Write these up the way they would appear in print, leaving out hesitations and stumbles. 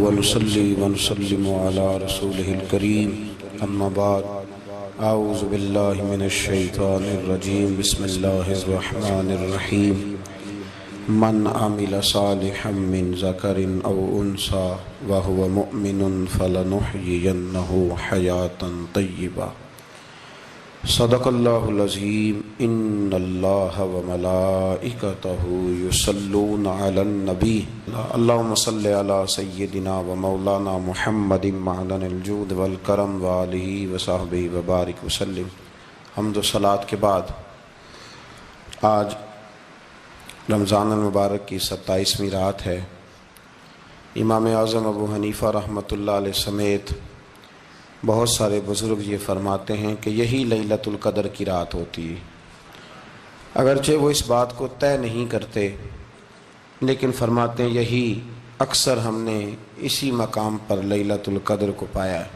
ونصلي ونسلم على رسوله الكريم أما بعد أعوذ بالله من الشيطان الرجيم بسم الله الرحمن الرحيم من عمل صالحا من ذكر أو أنثى وهو مؤمن فلنحيينه حياة طيبة صدق الله العظيم إن الله وملائكته يصلون على النبي اللهم صل على سيدنا ومولانا محمد معدن الجود والكرم وآله وصحبه وبارك وسلم۔ حمد و صلاة کے بعد آج رمضان المبارک کی 27ویں رات ہے۔ امام اعظم ابو حنیفہ رحمۃ اللہ علیہ سمیت بہت سارے بزرگ یہ فرماتے ہیں کہ یہی لیلۃ القدر کی رات ہوتی ہے۔ اگرچہ وہ اس بات کو طے نہیں کرتے لیکن فرماتے ہیں یہی اکثر ہم نے اسی مقام پر لیلۃ القدر کو پایا ہے۔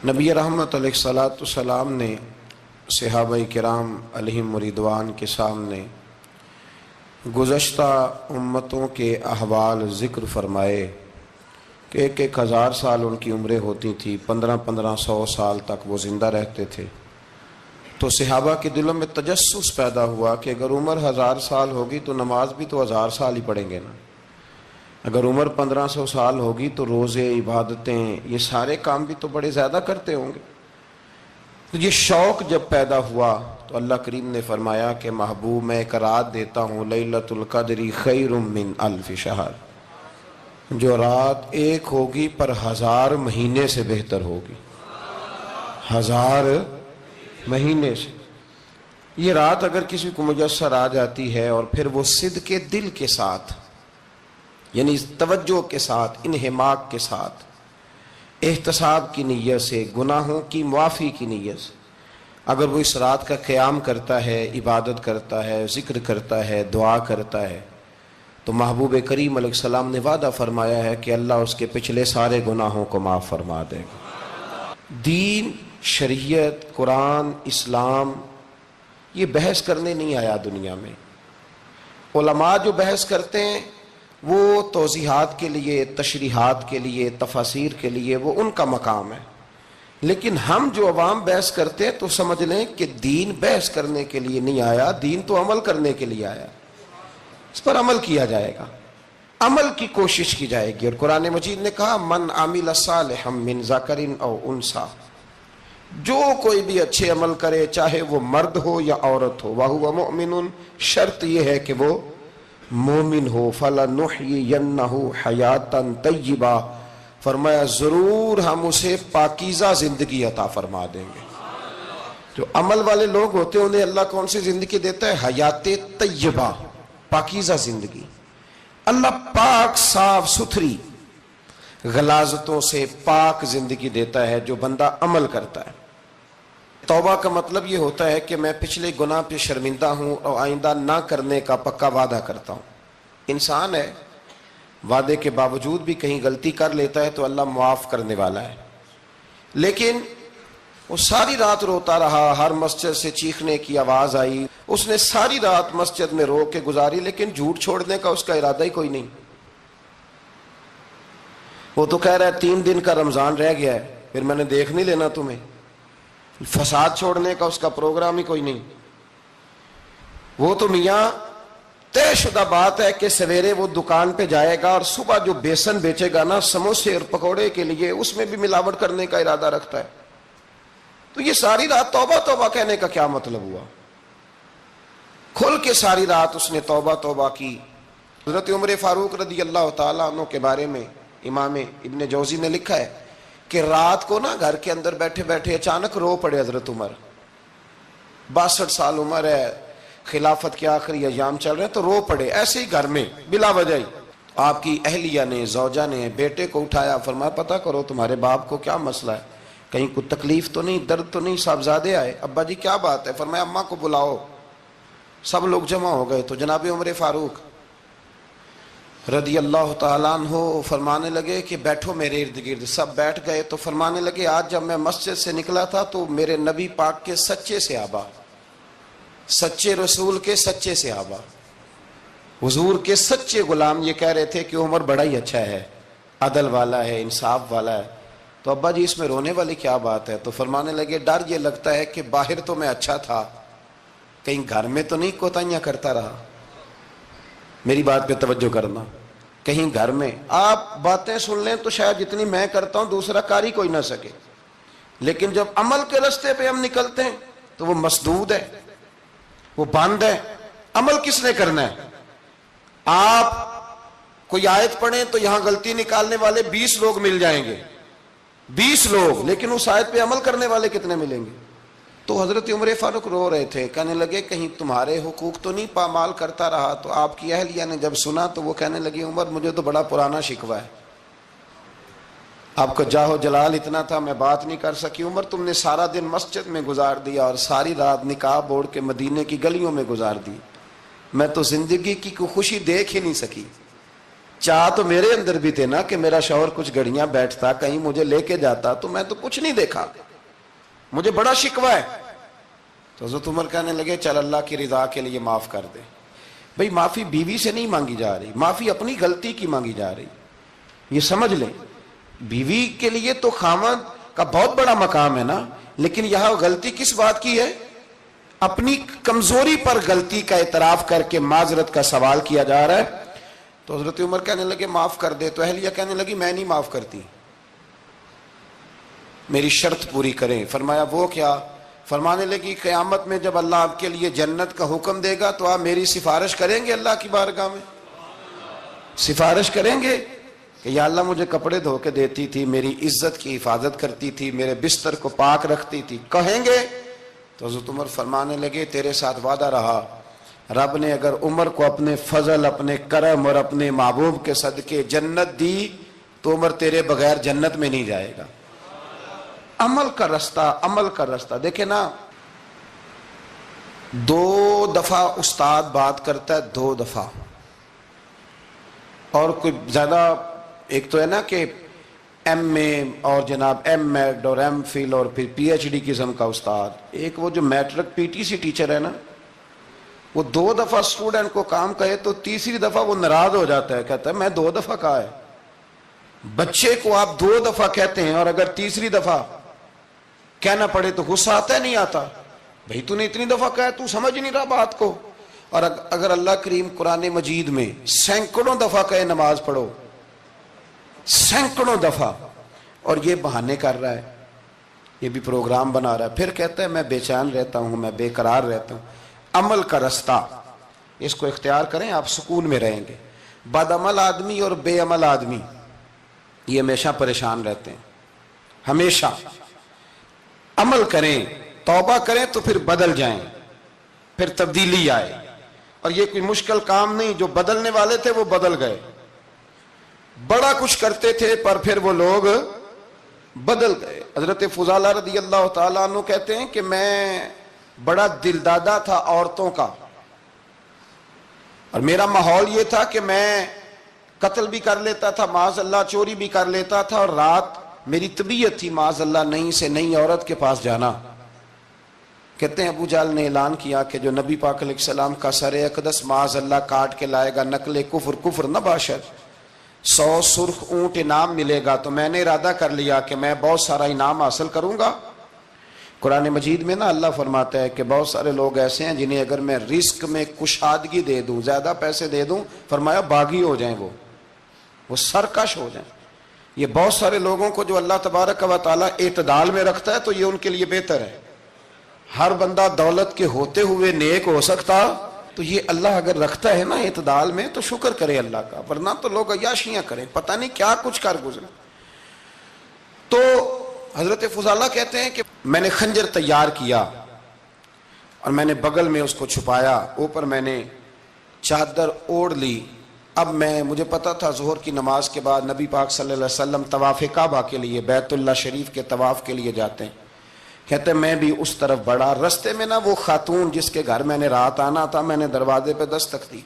نبی رحمت علیہ الصلاۃ والسلام نے صحابہ کرام علیہم رضوان کے سامنے گزشتہ امتوں کے احوال ذکر فرمائے کہ 1,000 سال ان کی عمریں ہوتی تھی، 1500 سال تک وہ زندہ رہتے تھے۔ تو صحابہ کے دلوں میں تجسس پیدا ہوا کہ اگر عمر 1000 سال ہوگی تو نماز بھی تو 1000 سال ہی پڑھیں گے نا، اگر عمر 1500 سال ہوگی تو روزے، عبادتیں، یہ سارے کام بھی تو بڑے زیادہ کرتے ہوں گے۔ تو یہ شوق جب پیدا ہوا تو اللہ کریم نے فرمایا کہ محبوب میں ایک رات دیتا ہوں، لیلۃ القدر خیر من الف شہر، جو رات ایک ہوگی پر 1000 مہینے سے بہتر ہوگی، 1000 مہینے سے۔ یہ رات اگر کسی کو میسر آ جاتی ہے اور پھر وہ صدق دل کے ساتھ، یعنی توجہ کے ساتھ، انہماک کے ساتھ، احتساب کی نیت سے، گناہوں کی معافی کی نیت سے اگر وہ اس رات کا قیام کرتا ہے، عبادت کرتا ہے، ذکر کرتا ہے، دعا کرتا ہے، تو محبوب کریم علیہ السلام نے وعدہ فرمایا ہے کہ اللہ اس کے پچھلے سارے گناہوں کو معاف فرما دے گا۔ دین، شریعت، قرآن، اسلام یہ بحث کرنے نہیں آیا دنیا میں۔ علماء جو بحث کرتے ہیں وہ توضیحات کے لیے، تشریحات کے لیے، تفاسیر کے لیے، وہ ان کا مقام ہے، لیکن ہم جو عوام بحث کرتے ہیں تو سمجھ لیں کہ دین بحث کرنے کے لیے نہیں آیا، دین تو عمل کرنے کے لیے آیا، اس پر عمل کیا جائے گا، عمل کی کوشش کی جائے گی۔ اور قرآن مجید نے کہا من عمل صالحا من ذکر او انثی، جو کوئی بھی اچھے عمل کرے چاہے وہ مرد ہو یا عورت ہو، وہو مؤمن، شرط یہ ہے کہ وہ مومن ہو، فَلَنُحْيِيَنَّهُ حَيَاةً طَيِّبَةً، فرمایا ضرور ہم اسے پاکیزہ زندگی عطا فرما دیں گے۔ جو عمل والے لوگ ہوتے ہیں انہیں اللہ کون سی زندگی دیتا ہے؟ حیات طیبہ، پاکیزہ زندگی۔ اللہ پاک، صاف ستھری، غلاظتوں سے پاک زندگی دیتا ہے جو بندہ عمل کرتا ہے۔ توبہ کا مطلب یہ ہوتا ہے کہ میں پچھلے گناہ پہ شرمندہ ہوں اور آئندہ نہ کرنے کا پکا وعدہ کرتا ہوں۔ انسان ہے، وعدے کے باوجود بھی کہیں غلطی کر لیتا ہے تو اللہ معاف کرنے والا ہے، لیکن وہ ساری رات روتا رہا، ہر مسجد سے چیخنے کی آواز آئی، اس نے ساری رات مسجد میں رو کے گزاری، لیکن جھوٹ چھوڑنے کا اس کا ارادہ ہی کوئی نہیں۔ وہ تو کہہ رہا ہے 3 دن کا رمضان رہ گیا ہے، پھر میں نے دیکھ نہیں لینا تمہیں۔ فساد چھوڑنے کا اس کا پروگرام ہی کوئی نہیں۔ وہ تو میاں طے شدہ بات ہے کہ سویرے وہ دکان پہ جائے گا اور صبح جو بیسن بیچے گا نا سموسے اور پکوڑے کے لیے، اس میں بھی ملاوٹ کرنے کا ارادہ رکھتا ہے۔ تو یہ ساری رات توبہ توبہ کہنے کا کیا مطلب ہوا؟ کھل کے ساری رات اس نے توبہ توبہ کی۔ حضرت عمر فاروق رضی اللہ تعالیٰ عنہ کے بارے میں امام ابن جوزی نے لکھا ہے کہ رات کو نا گھر کے اندر بیٹھے بیٹھے اچانک رو پڑے حضرت عمر، 62 سال عمر ہے، خلافت کے آخری ایام چل رہے ہیں، تو رو پڑے ایسے ہی گھر میں بلا وجہ ہی۔ آپ کی اہلیہ نے، زوجہ نے بیٹے کو اٹھایا، فرمایا پتہ کرو تمہارے باپ کو کیا مسئلہ ہے، کہیں کوئی تکلیف تو نہیں، درد تو نہیں، صاحبزادے آئے، ابا جی کیا بات ہے؟ فرمایا اماں کو بلاؤ۔ سب لوگ جمع ہو گئے تو جناب عمر فاروق رضی اللہ تعالیٰ عنہ فرمانے لگے کہ بیٹھو میرے ارد گرد۔ سب بیٹھ گئے تو فرمانے لگے آج جب میں مسجد سے نکلا تھا تو میرے نبی پاک کے سچے صحابہ، سچے رسول کے سچے صحابہ، حضور کے سچے غلام یہ کہہ رہے تھے کہ عمر بڑا ہی اچھا ہے، عدل والا ہے، انصاف والا ہے۔ تو ابا جی اس میں رونے والی کیا بات ہے؟ تو فرمانے لگے ڈر یہ لگتا ہے کہ باہر تو میں اچھا تھا، کہیں گھر میں تو نہیں کوتاہیاں کرتا رہا۔ میری بات پہ توجہ کرنا، کہیں گھر میں آپ باتیں سن لیں تو شاید جتنی میں کرتا ہوں دوسرا کاری کوئی نہ سکے، لیکن جب عمل کے راستے پہ ہم نکلتے ہیں تو وہ مسدود ہے، وہ بند ہے۔ عمل کس نے کرنا ہے؟ آپ کوئی آیت پڑھیں تو یہاں غلطی نکالنے والے 20 لوگ مل جائیں گے، 20 لوگ، لیکن اس آیت پہ عمل کرنے والے کتنے ملیں گے؟ تو حضرت عمر فاروق رو رہے تھے، کہنے لگے کہیں تمہارے حقوق تو نہیں پامال کرتا رہا۔ تو آپ کی اہلیہ نے جب سنا تو وہ کہنے لگی عمر مجھے تو بڑا پرانا شکوہ ہے، آپ کا جاہ و جلال اتنا تھا میں بات نہیں کر سکی۔ عمر تم نے سارا دن مسجد میں گزار دیا اور ساری رات نقاب اوڑھ کے مدینے کی گلیوں میں گزار دی، میں تو زندگی کی کوئی خوشی دیکھ ہی نہیں سکی۔ چاہ تو میرے اندر بھی تھے نا کہ میرا شوہر کچھ گھڑیاں بیٹھتا، کہیں مجھے لے کے جاتا، تو میں تو کچھ نہیں دیکھا، مجھے بڑا شکوہ ہے۔ تو حضرت عمر کہنے لگے چل اللہ کی رضا کے لیے معاف کر دے۔ بھئی معافی بیوی سے نہیں مانگی جا رہی، معافی اپنی غلطی کی مانگی جا رہی، یہ سمجھ لیں۔ بیوی کے لیے تو خامد کا بہت بڑا مقام ہے نا، لیکن یہاں غلطی کس بات کی ہے؟ اپنی کمزوری پر غلطی کا اعتراف کر کے معذرت کا سوال کیا جا رہا ہے۔ تو حضرت عمر کہنے لگے معاف کر دے۔ تو اہلیہ کہنے لگی میں نہیں معاف کرتی، میری شرط پوری کریں۔ فرمایا وہ کیا؟ فرمانے لگی قیامت میں جب اللہ آپ کے لیے جنت کا حکم دے گا تو آپ میری سفارش کریں گے اللہ کی بارگاہ میں؟ سفارش کریں گے کہ یا اللہ مجھے کپڑے دھو کے دیتی تھی، میری عزت کی حفاظت کرتی تھی، میرے بستر کو پاک رکھتی تھی، کہیں گے؟ تو حضرت عمر فرمانے لگے تیرے ساتھ وعدہ رہا، رب نے اگر عمر کو اپنے فضل، اپنے کرم اور اپنے محبوب کے صدقے جنت دی تو عمر تیرے بغیر جنت میں نہیں جائے گا۔ عمل کا رستہ، عمل کا رستہ دیکھیں نا، 2 دفعہ استاد بات کرتا ہے، 2 دفعہ، اور کوئی زیادہ، ایک تو ہے نا کہ ایم اے اور جناب ایم ایڈ اور ایم فل اور پھر پی ایچ ڈی قسم کا استاد، ایک وہ جو matric P T C teacher ہے نا، وہ 2 دفعہ اسٹوڈنٹ کو کام کہے تو تیسری دفعہ وہ ناراض ہو جاتا ہے، کہتا ہے میں 2 دفعہ کہا ہے۔ بچے کو آپ 2 دفعہ کہتے ہیں اور اگر تیسری دفعہ کہنا پڑے تو غصہ آتا ہے نہیں آتا؟ بھئی تو نے اتنی دفعہ کہا تو سمجھ نہیں رہا بات کو۔ اور اگر اللہ کریم قرآن مجید میں سینکڑوں دفعہ کہے نماز پڑھو، سینکڑوں دفعہ، اور یہ بہانے کر رہا ہے، یہ بھی پروگرام بنا رہا ہے، پھر کہتا ہے میں بے چین رہتا ہوں، میں بے قرار رہتا ہوں۔ عمل کا رستہ اس کو اختیار کریں، آپ سکون میں رہیں گے۔ بد عمل آدمی اور بے عمل آدمی یہ ہمیشہ پریشان رہتے ہیں، ہمیشہ۔ عمل کریں، توبہ کریں تو پھر بدل جائیں، پھر تبدیلی آئے، اور یہ کوئی مشکل کام نہیں، جو بدلنے والے تھے وہ بدل گئے، بڑا کچھ کرتے تھے پر پھر وہ لوگ بدل گئے۔ حضرت فضالہ رضی اللہ تعالیٰ عنہ کہتے ہیں کہ میں بڑا دلدادہ تھا عورتوں کا، اور میرا ماحول یہ تھا کہ میں قتل بھی کر لیتا تھا، معاذ اللہ چوری بھی کر لیتا تھا، اور رات میری طبیعت تھی معاذ اللہ نئی سے نئی عورت کے پاس جانا۔ کہتے ہیں ابو جہل نے اعلان کیا کہ جو نبی پاک علیہ السلام کا سر اقدس معاذ اللہ کاٹ کے لائے گا، نقل کفر کفر نہ باشد، 100 سرخ اونٹ انعام ملے گا۔ تو میں نے ارادہ کر لیا کہ میں بہت سارا انعام حاصل کروں گا۔ قرآن مجید میں نا اللہ فرماتا ہے کہ بہت سارے لوگ ایسے ہیں جنہیں اگر میں رزق میں کشادگی دے دوں، زیادہ پیسے دے دوں، فرمایا باغی ہو جائیں، وہ سرکش ہو جائیں۔ یہ بہت سارے لوگوں کو جو اللہ تبارک و تعالیٰ اعتدال میں رکھتا ہے تو یہ ان کے لیے بہتر ہے۔ ہر بندہ دولت کے ہوتے ہوئے نیک ہو سکتا، تو یہ اللہ اگر رکھتا ہے نا اعتدال میں تو شکر کرے اللہ کا، ورنہ تو لوگ عیاشیاں کریں، پتہ نہیں کیا کچھ کر گزرے۔ تو حضرت فضالہ کہتے ہیں کہ میں نے خنجر تیار کیا اور میں نے بغل میں اس کو چھپایا، اوپر میں نے چادر اوڑھ لی۔ اب مجھے پتا تھا ظہر کی نماز کے بعد نبی پاک صلی اللہ علیہ وسلم طواف کعبہ کے لیے، بیت اللہ شریف کے طواف کے لیے جاتے ہیں۔ کہتے ہیں میں بھی اس طرف بڑھا، رستے میں نا وہ خاتون جس کے گھر میں نے رات آنا تھا، میں نے دروازے پہ دستک دی،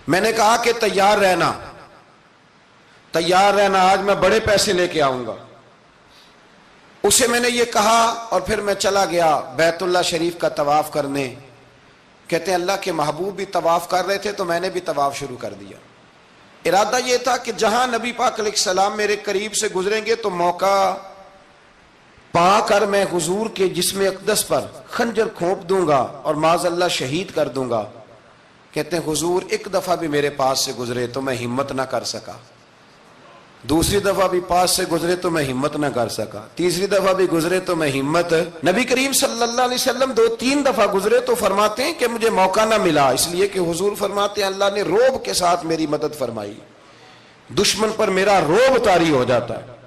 میں نے کہا کہ تیار رہنا، تیار رہنا، آج میں بڑے پیسے لے کے آؤں گا۔ اسے میں نے یہ کہا اور پھر میں چلا گیا بیت اللہ شریف کا طواف کرنے۔ کہتے ہیں اللہ کے محبوب بھی طواف کر رہے تھے تو میں نے بھی طواف شروع کر دیا۔ ارادہ یہ تھا کہ جہاں نبی پاک علیہ السلام میرے قریب سے گزریں گے تو موقع پا کر میں حضور کے جسم اقدس پر خنجر کھونپ دوں گا اور معاذ اللہ شہید کر دوں گا۔ کہتے ہیں حضور ایک دفعہ بھی میرے پاس سے گزرے تو میں ہمت نہ کر سکا، دوسری دفعہ بھی پاس سے گزرے تو میں ہمت نہ کر سکا، تیسری دفعہ بھی گزرے تو میں ہمت، نبی کریم صلی اللہ علیہ وسلم 2-3 دفعہ گزرے تو فرماتے ہیں کہ مجھے موقع نہ ملا، اس لیے کہ حضور فرماتے ہیں اللہ نے روب کے ساتھ میری مدد فرمائی، دشمن پر میرا روب طاری ہو جاتا ہے۔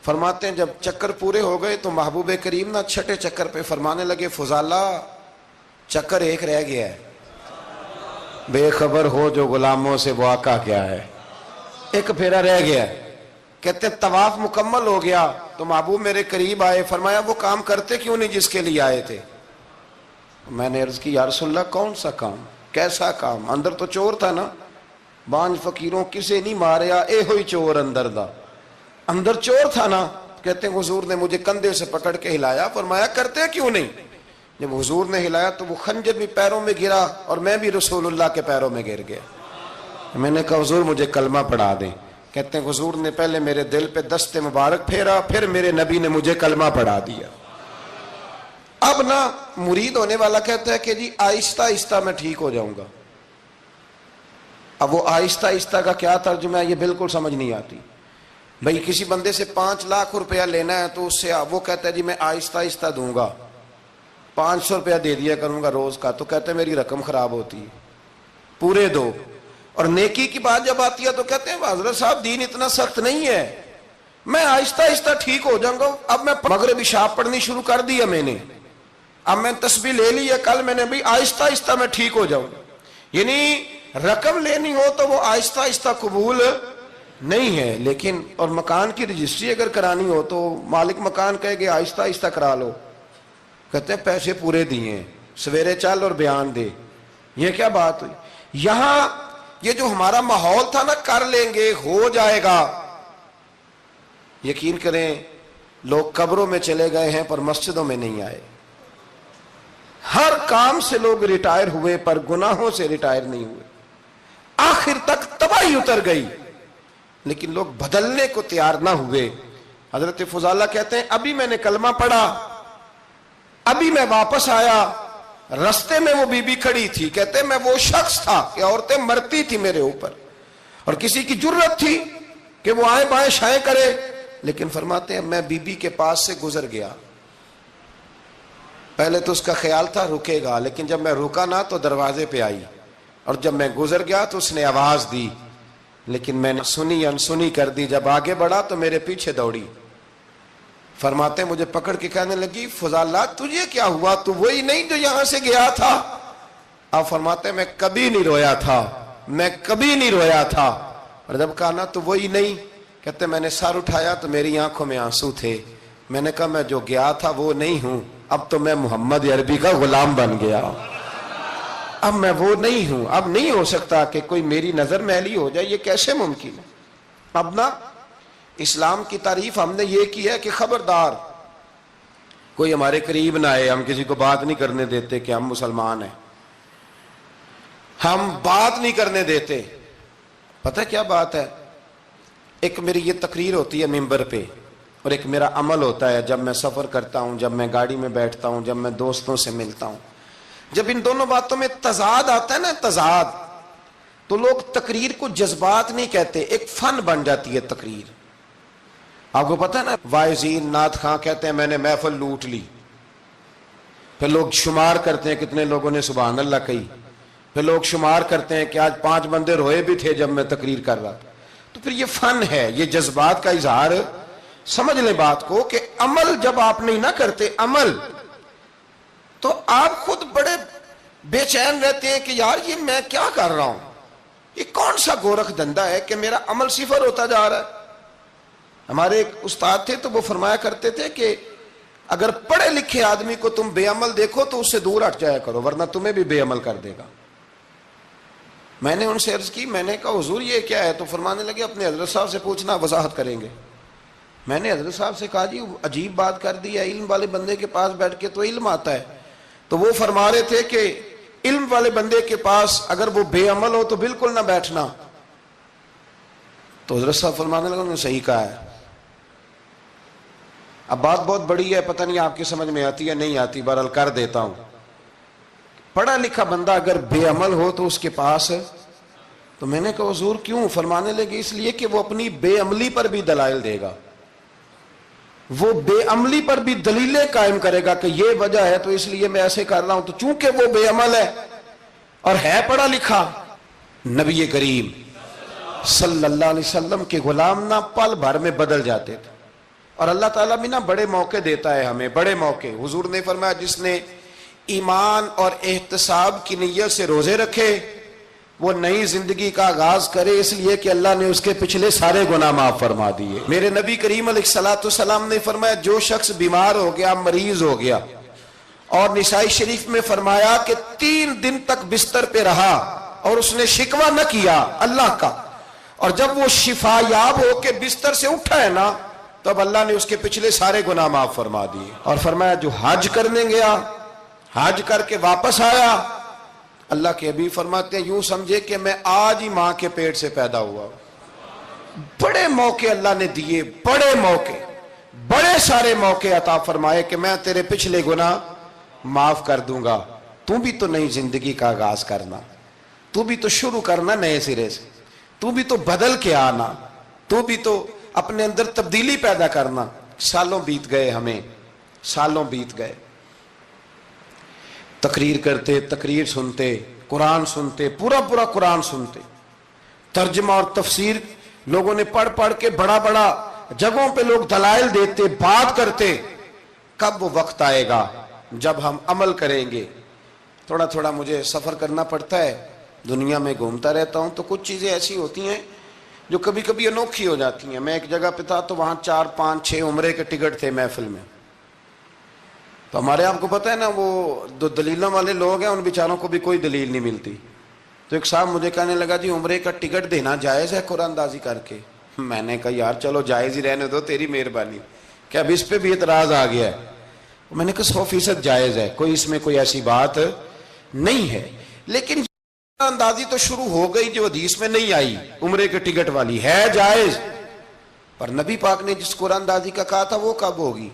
فرماتے ہیں جب چکر پورے ہو گئے تو محبوب کریم نہ چھٹے چکر پہ فرمانے لگے فضالہ چکر ایک رہ گیا ہے، بے خبر ہو جو غلاموں سے وہ آقا کیا ہے، ایک پھیرا رہ گیا ہے۔ کہتے ہیں طواف مکمل ہو گیا تو محبوب میرے قریب آئے، فرمایا وہ کام کرتے کیوں نہیں جس کے لیے آئے تھے؟ میں نے عرض کی یا رسول اللہ کون سا کام، کیسا کام؟ اندر تو چور تھا نا، بانج فقیروں کسے نہیں ماریا اے ہوئی چور اندر دا، اندر چور تھا نا۔ کہتے ہیں حضور نے مجھے کندھے سے پکڑ کے ہلایا، فرمایا کرتے کیوں نہیں؟ جب حضور نے ہلایا تو وہ خنجر بھی پیروں میں گرا اور میں بھی رسول اللہ کے پیروں میں گر گیا۔ میں نے کہا حضور مجھے کلمہ پڑھا دیں۔ کہتے ہیں حضور نے پہلے میرے دل پہ دست مبارک پھیرا، پھر میرے نبی نے مجھے کلمہ پڑھا دیا۔ اب نا مرید ہونے والا کہتا ہے کہ جی آہستہ آہستہ میں ٹھیک ہو جاؤں گا۔ اب وہ آہستہ آہستہ کا کیا ترجمہ ہے یہ بالکل سمجھ نہیں آتی۔ بھئی کسی بندے سے 5 لاکھ روپیہ لینا ہے تو اس سے وہ کہتا ہے جی میں آہستہ آہستہ دوں گا، 500 روپیہ دے دیا کروں گا روز کا، تو کہتے ہیں میری رقم خراب ہوتی ہے، پورے دو۔ اور نیکی کی بات جب آتی ہے تو کہتے ہیں حضرت صاحب دین اتنا سخت نہیں ہے، میں آہستہ آہستہ ٹھیک ہو جاؤں گا۔ اب میں مغرب عشاء پڑھنی شروع کر دیا میں نے، اب میں تسبیح لے لی ہے، کل میں نے بھی آہستہ آہستہ میں ٹھیک ہو جاؤں۔ یعنی رقم لینی ہو تو وہ آہستہ آہستہ قبول نہیں ہے، لیکن اور مکان کی رجسٹری اگر کرانی ہو تو مالک مکان کہے گے آہستہ آہستہ کرا لو، کہتے ہیں پیسے پورے دیے، سویرے چل اور بیان دے۔ یہ کیا بات ہوئی؟ یہاں یہ جو ہمارا ماحول تھا نا کر لیں گے ہو جائے گا، یقین کریں لوگ قبروں میں چلے گئے ہیں پر مسجدوں میں نہیں آئے، ہر کام سے لوگ ریٹائر ہوئے پر گناہوں سے ریٹائر نہیں ہوئے، آخر تک تباہی اتر گئی لیکن لوگ بدلنے کو تیار نہ ہوئے۔ حضرت فضالہ کہتے ہیں ابھی میں نے کلمہ پڑھا، ابھی میں واپس آیا، رستے میں وہ بی بی کھڑی تھی، کہتے ہیں میں وہ شخص تھا کہ عورتیں مرتی تھی میرے اوپر اور کسی کی جرت تھی کہ وہ آئیں بائیں شائیں کرے، لیکن فرماتے ہیں میں بی بی کے پاس سے گزر گیا، پہلے تو اس کا خیال تھا رکے گا، لیکن جب میں رکا نہ تو دروازے پہ آئی، اور جب میں گزر گیا تو اس نے آواز دی، لیکن میں نے سنی انسنی کر دی، جب آگے بڑھا تو میرے پیچھے دوڑی۔ فرماتے ہیں مجھے پکڑ کے کہنے لگی فضالہ تجھے کیا ہوا، تو وہی نہیں جو یہاں سے گیا تھا؟ اب فرماتے ہیں میں کبھی نہیں رویا تھا، میں کبھی نہیں رویا تھا، اور جب کہا نا تو وہی نہیں، کہتے میں نے سر اٹھایا تو میری آنکھوں میں آنسو تھے، میں نے کہا میں جو گیا تھا وہ نہیں ہوں، اب تو میں محمد عربی کا غلام بن گیا، اب میں وہ نہیں ہوں، اب نہیں ہو سکتا کہ کوئی میری نظر میلی ہو جائے، یہ کیسے ممکن ہے؟ اب نا اسلام کی تعریف ہم نے یہ کی ہے کہ خبردار کوئی ہمارے قریب نہ آئے، ہم کسی کو بات نہیں کرنے دیتے کہ ہم مسلمان ہیں، ہم بات نہیں کرنے دیتے۔ پتہ کیا بات ہے، ایک میری یہ تقریر ہوتی ہے ممبر پہ اور ایک میرا عمل ہوتا ہے جب میں سفر کرتا ہوں، جب میں گاڑی میں بیٹھتا ہوں، جب میں دوستوں سے ملتا ہوں، جب ان دونوں باتوں میں تضاد آتا ہے نا، تضاد، تو لوگ تقریر کو جذبات نہیں کہتے، ایک فن بن جاتی ہے تقریر۔ آپ کو پتہ ہے نا واعظین نعت خواں کہتے ہیں میں نے محفل لوٹ لی، پھر لوگ شمار کرتے ہیں کتنے لوگوں نے سبحان اللہ کہی، پھر لوگ شمار کرتے ہیں کہ آج 5 بندے روئے بھی تھے جب میں تقریر کر رہا تھا، تو پھر یہ فن ہے، یہ جذبات کا اظہار۔ سمجھ لیں بات کو کہ عمل جب آپ نہیں نہ کرتے عمل، تو آپ خود بڑے بے چین رہتے ہیں کہ یار یہ میں کیا کر رہا ہوں، یہ کون سا گورکھ دھندا ہے کہ میرا عمل صفر ہوتا جا رہا ہے۔ ہمارے ایک استاد تھے تو وہ فرمایا کرتے تھے کہ اگر پڑھے لکھے آدمی کو تم بے عمل دیکھو تو اس سے دور ہٹ جایا کرو ورنہ تمہیں بھی بے عمل کر دے گا۔ میں نے ان سے عرض کی، میں نے کہا حضور یہ کیا ہے؟ تو فرمانے لگے اپنے حضرت صاحب سے پوچھنا، وضاحت کریں گے۔ میں نے حضرت صاحب سے کہا جی عجیب بات کر دی ہے، علم والے بندے کے پاس بیٹھ کے تو علم آتا ہے، تو وہ فرما رہے تھے کہ علم والے بندے کے پاس اگر وہ بے عمل ہو تو بالکل نہ بیٹھنا، تو حضرت صاحب فرمانے لگا انہوں نے صحیح کہا ہے. اب بات بہت بڑی ہے، پتہ نہیں آپ کی سمجھ میں آتی ہے نہیں آتی، بہرحال کر دیتا ہوں. پڑھا لکھا بندہ اگر بے عمل ہو تو اس کے پاس، تو میں نے کہا حضور کیوں؟ فرمانے لگے اس لیے کہ وہ اپنی بے عملی پر بھی دلائل دے گا، وہ بے عملی پر بھی دلیلیں قائم کرے گا کہ یہ وجہ ہے تو اس لیے میں ایسے کر رہا ہوں. تو چونکہ وہ بے عمل ہے اور ہے پڑھا لکھا، نبی کریم صلی اللہ علیہ وسلم کے غلام نہ پل بھر میں بدل جاتے تھے. اور اللہ تعالیٰ بھی نا بڑے موقع دیتا ہے ہمیں، بڑے موقع. حضور نے فرمایا جس نے ایمان اور احتساب کی نیت سے روزے رکھے وہ نئی زندگی کا آغاز کرے، اس لیے کہ اللہ نے اس کے پچھلے سارے گناہ معاف فرما دیے. میرے نبی کریم علیہ السلام نے فرمایا جو شخص بیمار ہو گیا، مریض ہو گیا، اور نسائی شریف میں فرمایا کہ 3 دن تک بستر پہ رہا اور اس نے شکوہ نہ کیا اللہ کا، اور جب وہ شفا یاب ہو کے بستر سے اٹھا ہے نا، تب اللہ نے اس کے پچھلے سارے گناہ معاف فرما دیے. اور فرمایا جو حج کرنے گیا، حج کر کے واپس آیا، اللہ کے حبیب فرماتے ہیں یوں سمجھے کہ میں آج ہی ماں کے پیٹ سے پیدا ہوا. بڑے موقع اللہ نے دیے، بڑے موقع، بڑے سارے موقع عطا فرمائے کہ میں تیرے پچھلے گناہ معاف کر دوں گا. تو بھی تو نئی زندگی کا آغاز کرنا، تو بھی تو شروع کرنا نئے سرے سے، تو بھی تو بدل کے آنا، تو بھی تو اپنے اندر تبدیلی پیدا کرنا. سالوں بیت گئے، ہمیں سالوں بیت گئے، تقریر کرتے، تقریر سنتے، قرآن سنتے، پورا پورا قرآن سنتے، ترجمہ اور تفسیر لوگوں نے پڑھ پڑھ کے بڑا بڑا جگہوں پہ لوگ دلائل دیتے، بات کرتے. کب وہ وقت آئے گا جب ہم عمل کریں گے؟ تھوڑا تھوڑا مجھے سفر کرنا پڑتا ہے، دنیا میں گھومتا رہتا ہوں، تو کچھ چیزیں ایسی ہوتی ہیں جو کبھی کبھی انوکھی ہو جاتی ہیں. میں ایک جگہ پہ تھا تو وہاں 4 5 6 عمرے کے ٹکٹ تھے محفل میں. تو ہمارے آپ کو پتہ ہے نا وہ جو دلیلوں والے لوگ ہیں ان بیچاروں کو بھی کوئی دلیل نہیں ملتی. تو ایک صاحب مجھے کہنے لگا جی عمرے کا ٹکٹ دینا جائز ہے قرآن اندازی کر کے؟ میں نے کہا یار چلو جائز ہی رہنے دو، تیری مہربانی، کہ اب اس پہ بھی اعتراض آ گیا ہے. میں نے کہا 100% جائز ہے، کوئی اس میں کوئی ایسی بات نہیں ہے. لیکن اندازی تو شروع ہو گئی جو حدیث میں نہیں آئی، عمرے کے ٹکٹ والی ہے جائز، پر نبی پاک نے جس قرآن اندازی کا کہا تھا وہ کب ہوگی؟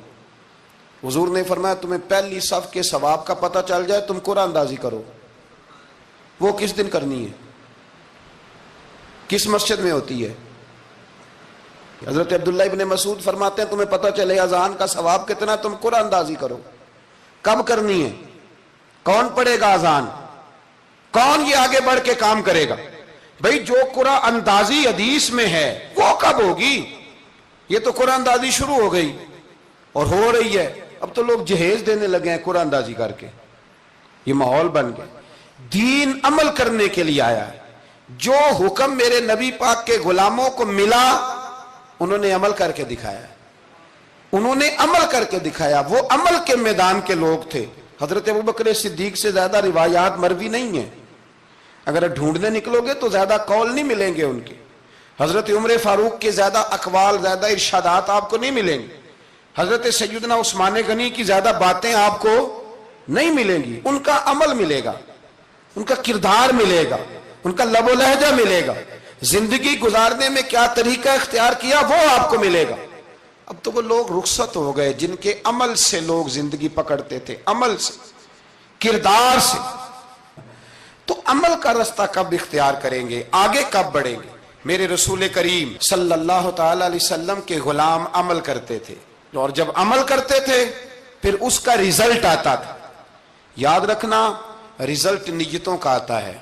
حضور نے فرمایا تمہیں پہلی صف کے ثواب کا پتہ چل جائے تم قرآن اندازی کرو. وہ کس دن کرنی ہے؟ کس مسجد میں ہوتی ہے؟ حضرت عبداللہ ابن مسعود فرماتے ہیں تمہیں پتہ چلے اذان کا ثواب کتنا، تم قرآن اندازی کرو. کب کرنی ہے؟ کون پڑھے گا اذان؟ کون یہ آگے بڑھ کے کام کرے گا؟ بھئی جو قرآن اندازی حدیث میں ہے وہ کب ہوگی؟ یہ تو قرآن اندازی شروع ہو گئی اور ہو رہی ہے. اب تو لوگ جہیز دینے لگے ہیں قرآن اندازی کر کے، یہ ماحول بن گیا. دین عمل کرنے کے لیے آیا ہے. جو حکم میرے نبی پاک کے غلاموں کو ملا انہوں نے عمل کر کے دکھایا، انہوں نے عمل کر کے دکھایا. وہ عمل کے میدان کے لوگ تھے. حضرت ابوبکر صدیق سے زیادہ روایات مروی نہیں ہیں، اگر ڈھونڈنے نکلو گے تو زیادہ قول نہیں ملیں گے ان کے. حضرت عمر فاروق کے زیادہ اقوال، زیادہ ارشادات آپ کو نہیں ملیں گے. حضرت سیدنا عثمان غنی کی زیادہ باتیں آپ کو نہیں ملیں گی. ان کا عمل ملے گا، ان کا کردار ملے گا، ان کا لب و لہجہ ملے گا، زندگی گزارنے میں کیا طریقہ اختیار کیا وہ آپ کو ملے گا. اب تو وہ لوگ رخصت ہو گئے جن کے عمل سے لوگ زندگی پکڑتے تھے، عمل سے، کردار سے. تو عمل کا رستہ کب اختیار کریں گے؟ آگے کب بڑھیں گے؟ میرے رسول کریم صلی اللہ تعالی علیہ وسلم کے غلام عمل کرتے تھے، اور جب عمل کرتے تھے پھر اس کا ریزلٹ آتا تھا. یاد رکھنا ریزلٹ نیتوں کا آتا ہے،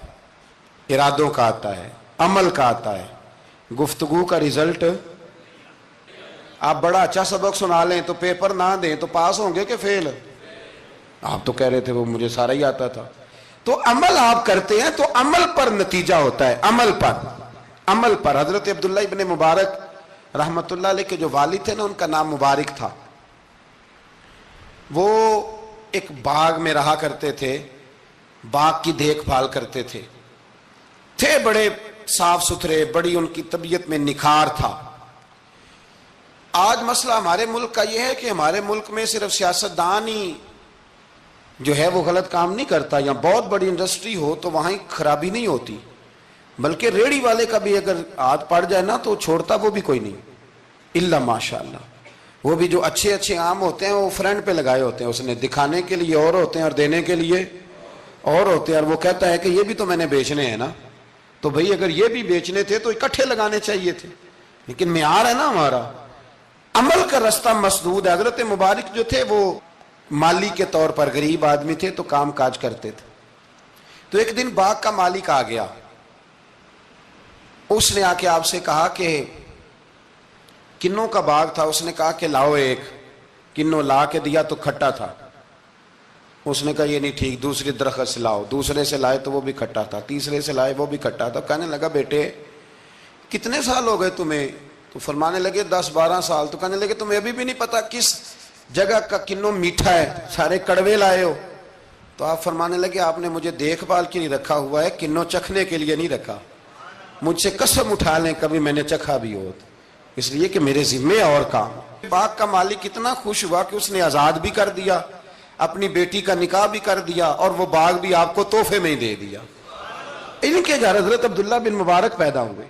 ارادوں کا آتا ہے، عمل کا آتا ہے. گفتگو کا ریزلٹ، آپ بڑا اچھا سبق سنا لیں تو پیپر نہ دیں تو پاس ہوں گے کہ فیل؟ آپ تو کہہ رہے تھے وہ مجھے سارا ہی آتا تھا. تو عمل آپ کرتے ہیں تو عمل پر نتیجہ ہوتا ہے، عمل پر، عمل پر. حضرت عبداللہ ابن مبارک رحمت اللہ علیہ کے جو والد تھے نا ان کا نام مبارک تھا. وہ ایک باغ میں رہا کرتے تھے، باغ کی دیکھ بھال کرتے تھے بڑے صاف ستھرے، بڑی ان کی طبیعت میں نکھار تھا. آج مسئلہ ہمارے ملک کا یہ ہے کہ ہمارے ملک میں صرف سیاستدان ہی جو ہے وہ غلط کام نہیں کرتا، یا بہت بڑی انڈسٹری ہو تو وہاں ہی خرابی نہیں ہوتی. بلکہ ریڑھی والے کا بھی اگر ہاتھ پڑ جائے نا تو چھوڑتا وہ بھی کوئی نہیں، الا ماشاءاللہ۔ وہ بھی جو اچھے اچھے آم ہوتے ہیں وہ فرنٹ پہ لگائے ہوتے ہیں، اس نے دکھانے کے لیے اور ہوتے ہیں اور دینے کے لیے اور ہوتے ہیں، اور وہ کہتا ہے کہ یہ بھی تو میں نے بیچنے ہیں نا، تو بھئی اگر یہ بھی بیچنے تھے تو اکٹھے لگانے چاہیے تھے، لیکن معیار ہے نا ہمارا، عمل کا رستہ مسدود ہے۔ حضرت مبارک جو تھے وہ مالی کے طور پر غریب آدمی تھے تو کام کاج کرتے تھے۔ تو ایک دن باغ کا مالک آ گیا، اس نے آ کے آپ سے کہا کہ کنوں کا باغ تھا، اس نے کہا کہ لاؤ ایک، کنوں لا کے دیا تو کھٹا تھا، اس نے کہا یہ نہیں ٹھیک، دوسری درخت سے لاؤ، دوسرے سے لائے تو وہ بھی کھٹا تھا، تیسرے سے لائے وہ بھی کھٹا تھا۔ کہنے لگا بیٹے کتنے سال ہو گئے تمہیں؟ تو فرمانے لگے 10-12 سال۔ تو کہنے لگے تمہیں ابھی بھی نہیں پتا کس جگہ کا کنوں میٹھا ہے، سارے کڑوے لائے ہو؟ تو آپ فرمانے لگے آپ نے مجھے دیکھ بھال کے نہیں رکھا ہوا ہے، کنوں چکھنے کے لیے نہیں رکھا، مجھ سے قسم اٹھا لیں کبھی میں نے چکھا بھی ہو، اس لیے کہ میرے ذمے اور کام۔ باغ کا مالک اتنا خوش ہوا کہ اس نے آزاد بھی کر دیا، اپنی بیٹی کا نکاح بھی کر دیا، اور وہ باغ بھی آپ کو تحفے میں ہی دے دیا۔ ان کے گھر حضرت عبداللہ بن مبارک پیدا ہوئے۔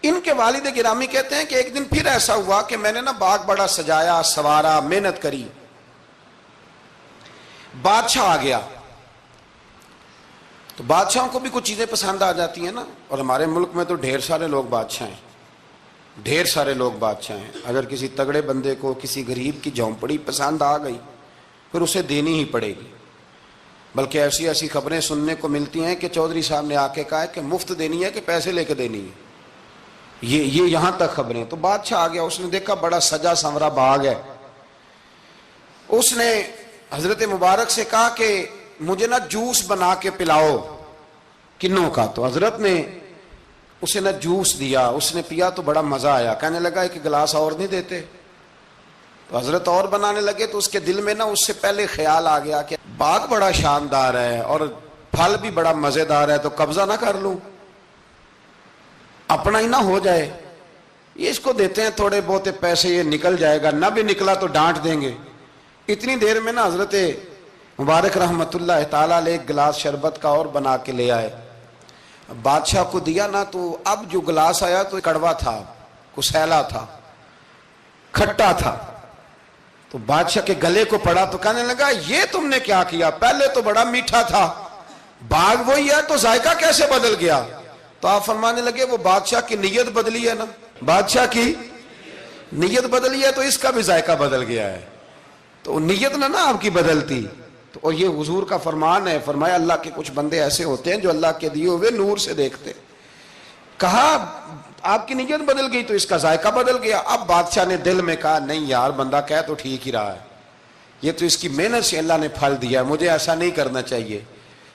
ان کے والد گرامی کہتے ہیں کہ ایک دن پھر ایسا ہوا کہ میں نے نا باغ بڑا سجایا، سوارا، محنت کری، بادشاہ آ گیا۔ تو بادشاہوں کو بھی کچھ چیزیں پسند آ جاتی ہیں نا، اور ہمارے ملک میں تو ڈھیر سارے لوگ بادشاہ ہیں، ڈھیر سارے لوگ بادشاہ ہیں۔ اگر کسی تگڑے بندے کو کسی غریب کی جھونپڑی پسند آ گئی پھر اسے دینی ہی پڑے گی، بلکہ ایسی ایسی خبریں سننے کو ملتی ہیں کہ چودھری صاحب نے آ کے کہا ہے کہ مفت دینی ہے کہ پیسے لے کے دینی ہے، یہ یہاں تک خبریں۔ تو بادشاہ آ گیا، اس نے دیکھا بڑا سجا سنورا باغ ہے، اس نے حضرت مبارک سے کہا کہ مجھے نا جوس بنا کے پلاؤ کنوں کا۔ تو حضرت نے اسے نا جوس دیا، اس نے پیا تو بڑا مزہ آیا، کہنے لگا ایک گلاس اور نہیں دیتے؟ تو حضرت اور بنانے لگے تو اس کے دل میں نا اس سے پہلے خیال آ گیا کہ باغ بڑا شاندار ہے اور پھل بھی بڑا مزیدار ہے، تو قبضہ نہ کر لوں، اپنا ہی نہ ہو جائے، یہ اس کو دیتے ہیں تھوڑے بہت پیسے، یہ نکل جائے گا، نہ بھی نکلا تو ڈانٹ دیں گے۔ اتنی دیر میں نا حضرت مبارک رحمت اللہ تعالیٰ علیہ ایک گلاس شربت کا اور بنا کے لے آئے، بادشاہ کو دیا نا، تو اب جو گلاس آیا تو کڑوا تھا، کسیلا تھا، کھٹا تھا۔ تو بادشاہ کے گلے کو پڑا تو کہنے لگا یہ تم نے کیا کیا؟ پہلے تو بڑا میٹھا تھا، باغ وہی ہے تو ذائقہ کیسے بدل گیا؟ تو آپ فرمانے لگے وہ بادشاہ کی نیت بدلی ہے نا، بادشاہ کی نیت بدلی ہے تو اس کا بھی ذائقہ بدل گیا ہے، تو نیت نہ آپ کی بدلتی۔ تو اور یہ حضور کا فرمان ہے، فرمایا اللہ کے کچھ بندے ایسے ہوتے ہیں جو اللہ کے دیے ہوئے نور سے دیکھتے۔ کہا آپ کی نیت بدل گئی تو اس کا ذائقہ بدل گیا۔ اب بادشاہ نے دل میں کہا نہیں یار بندہ کہہ تو ٹھیک ہی رہا ہے، یہ تو اس کی محنت سے اللہ نے پھل دیا، مجھے ایسا نہیں کرنا چاہیے۔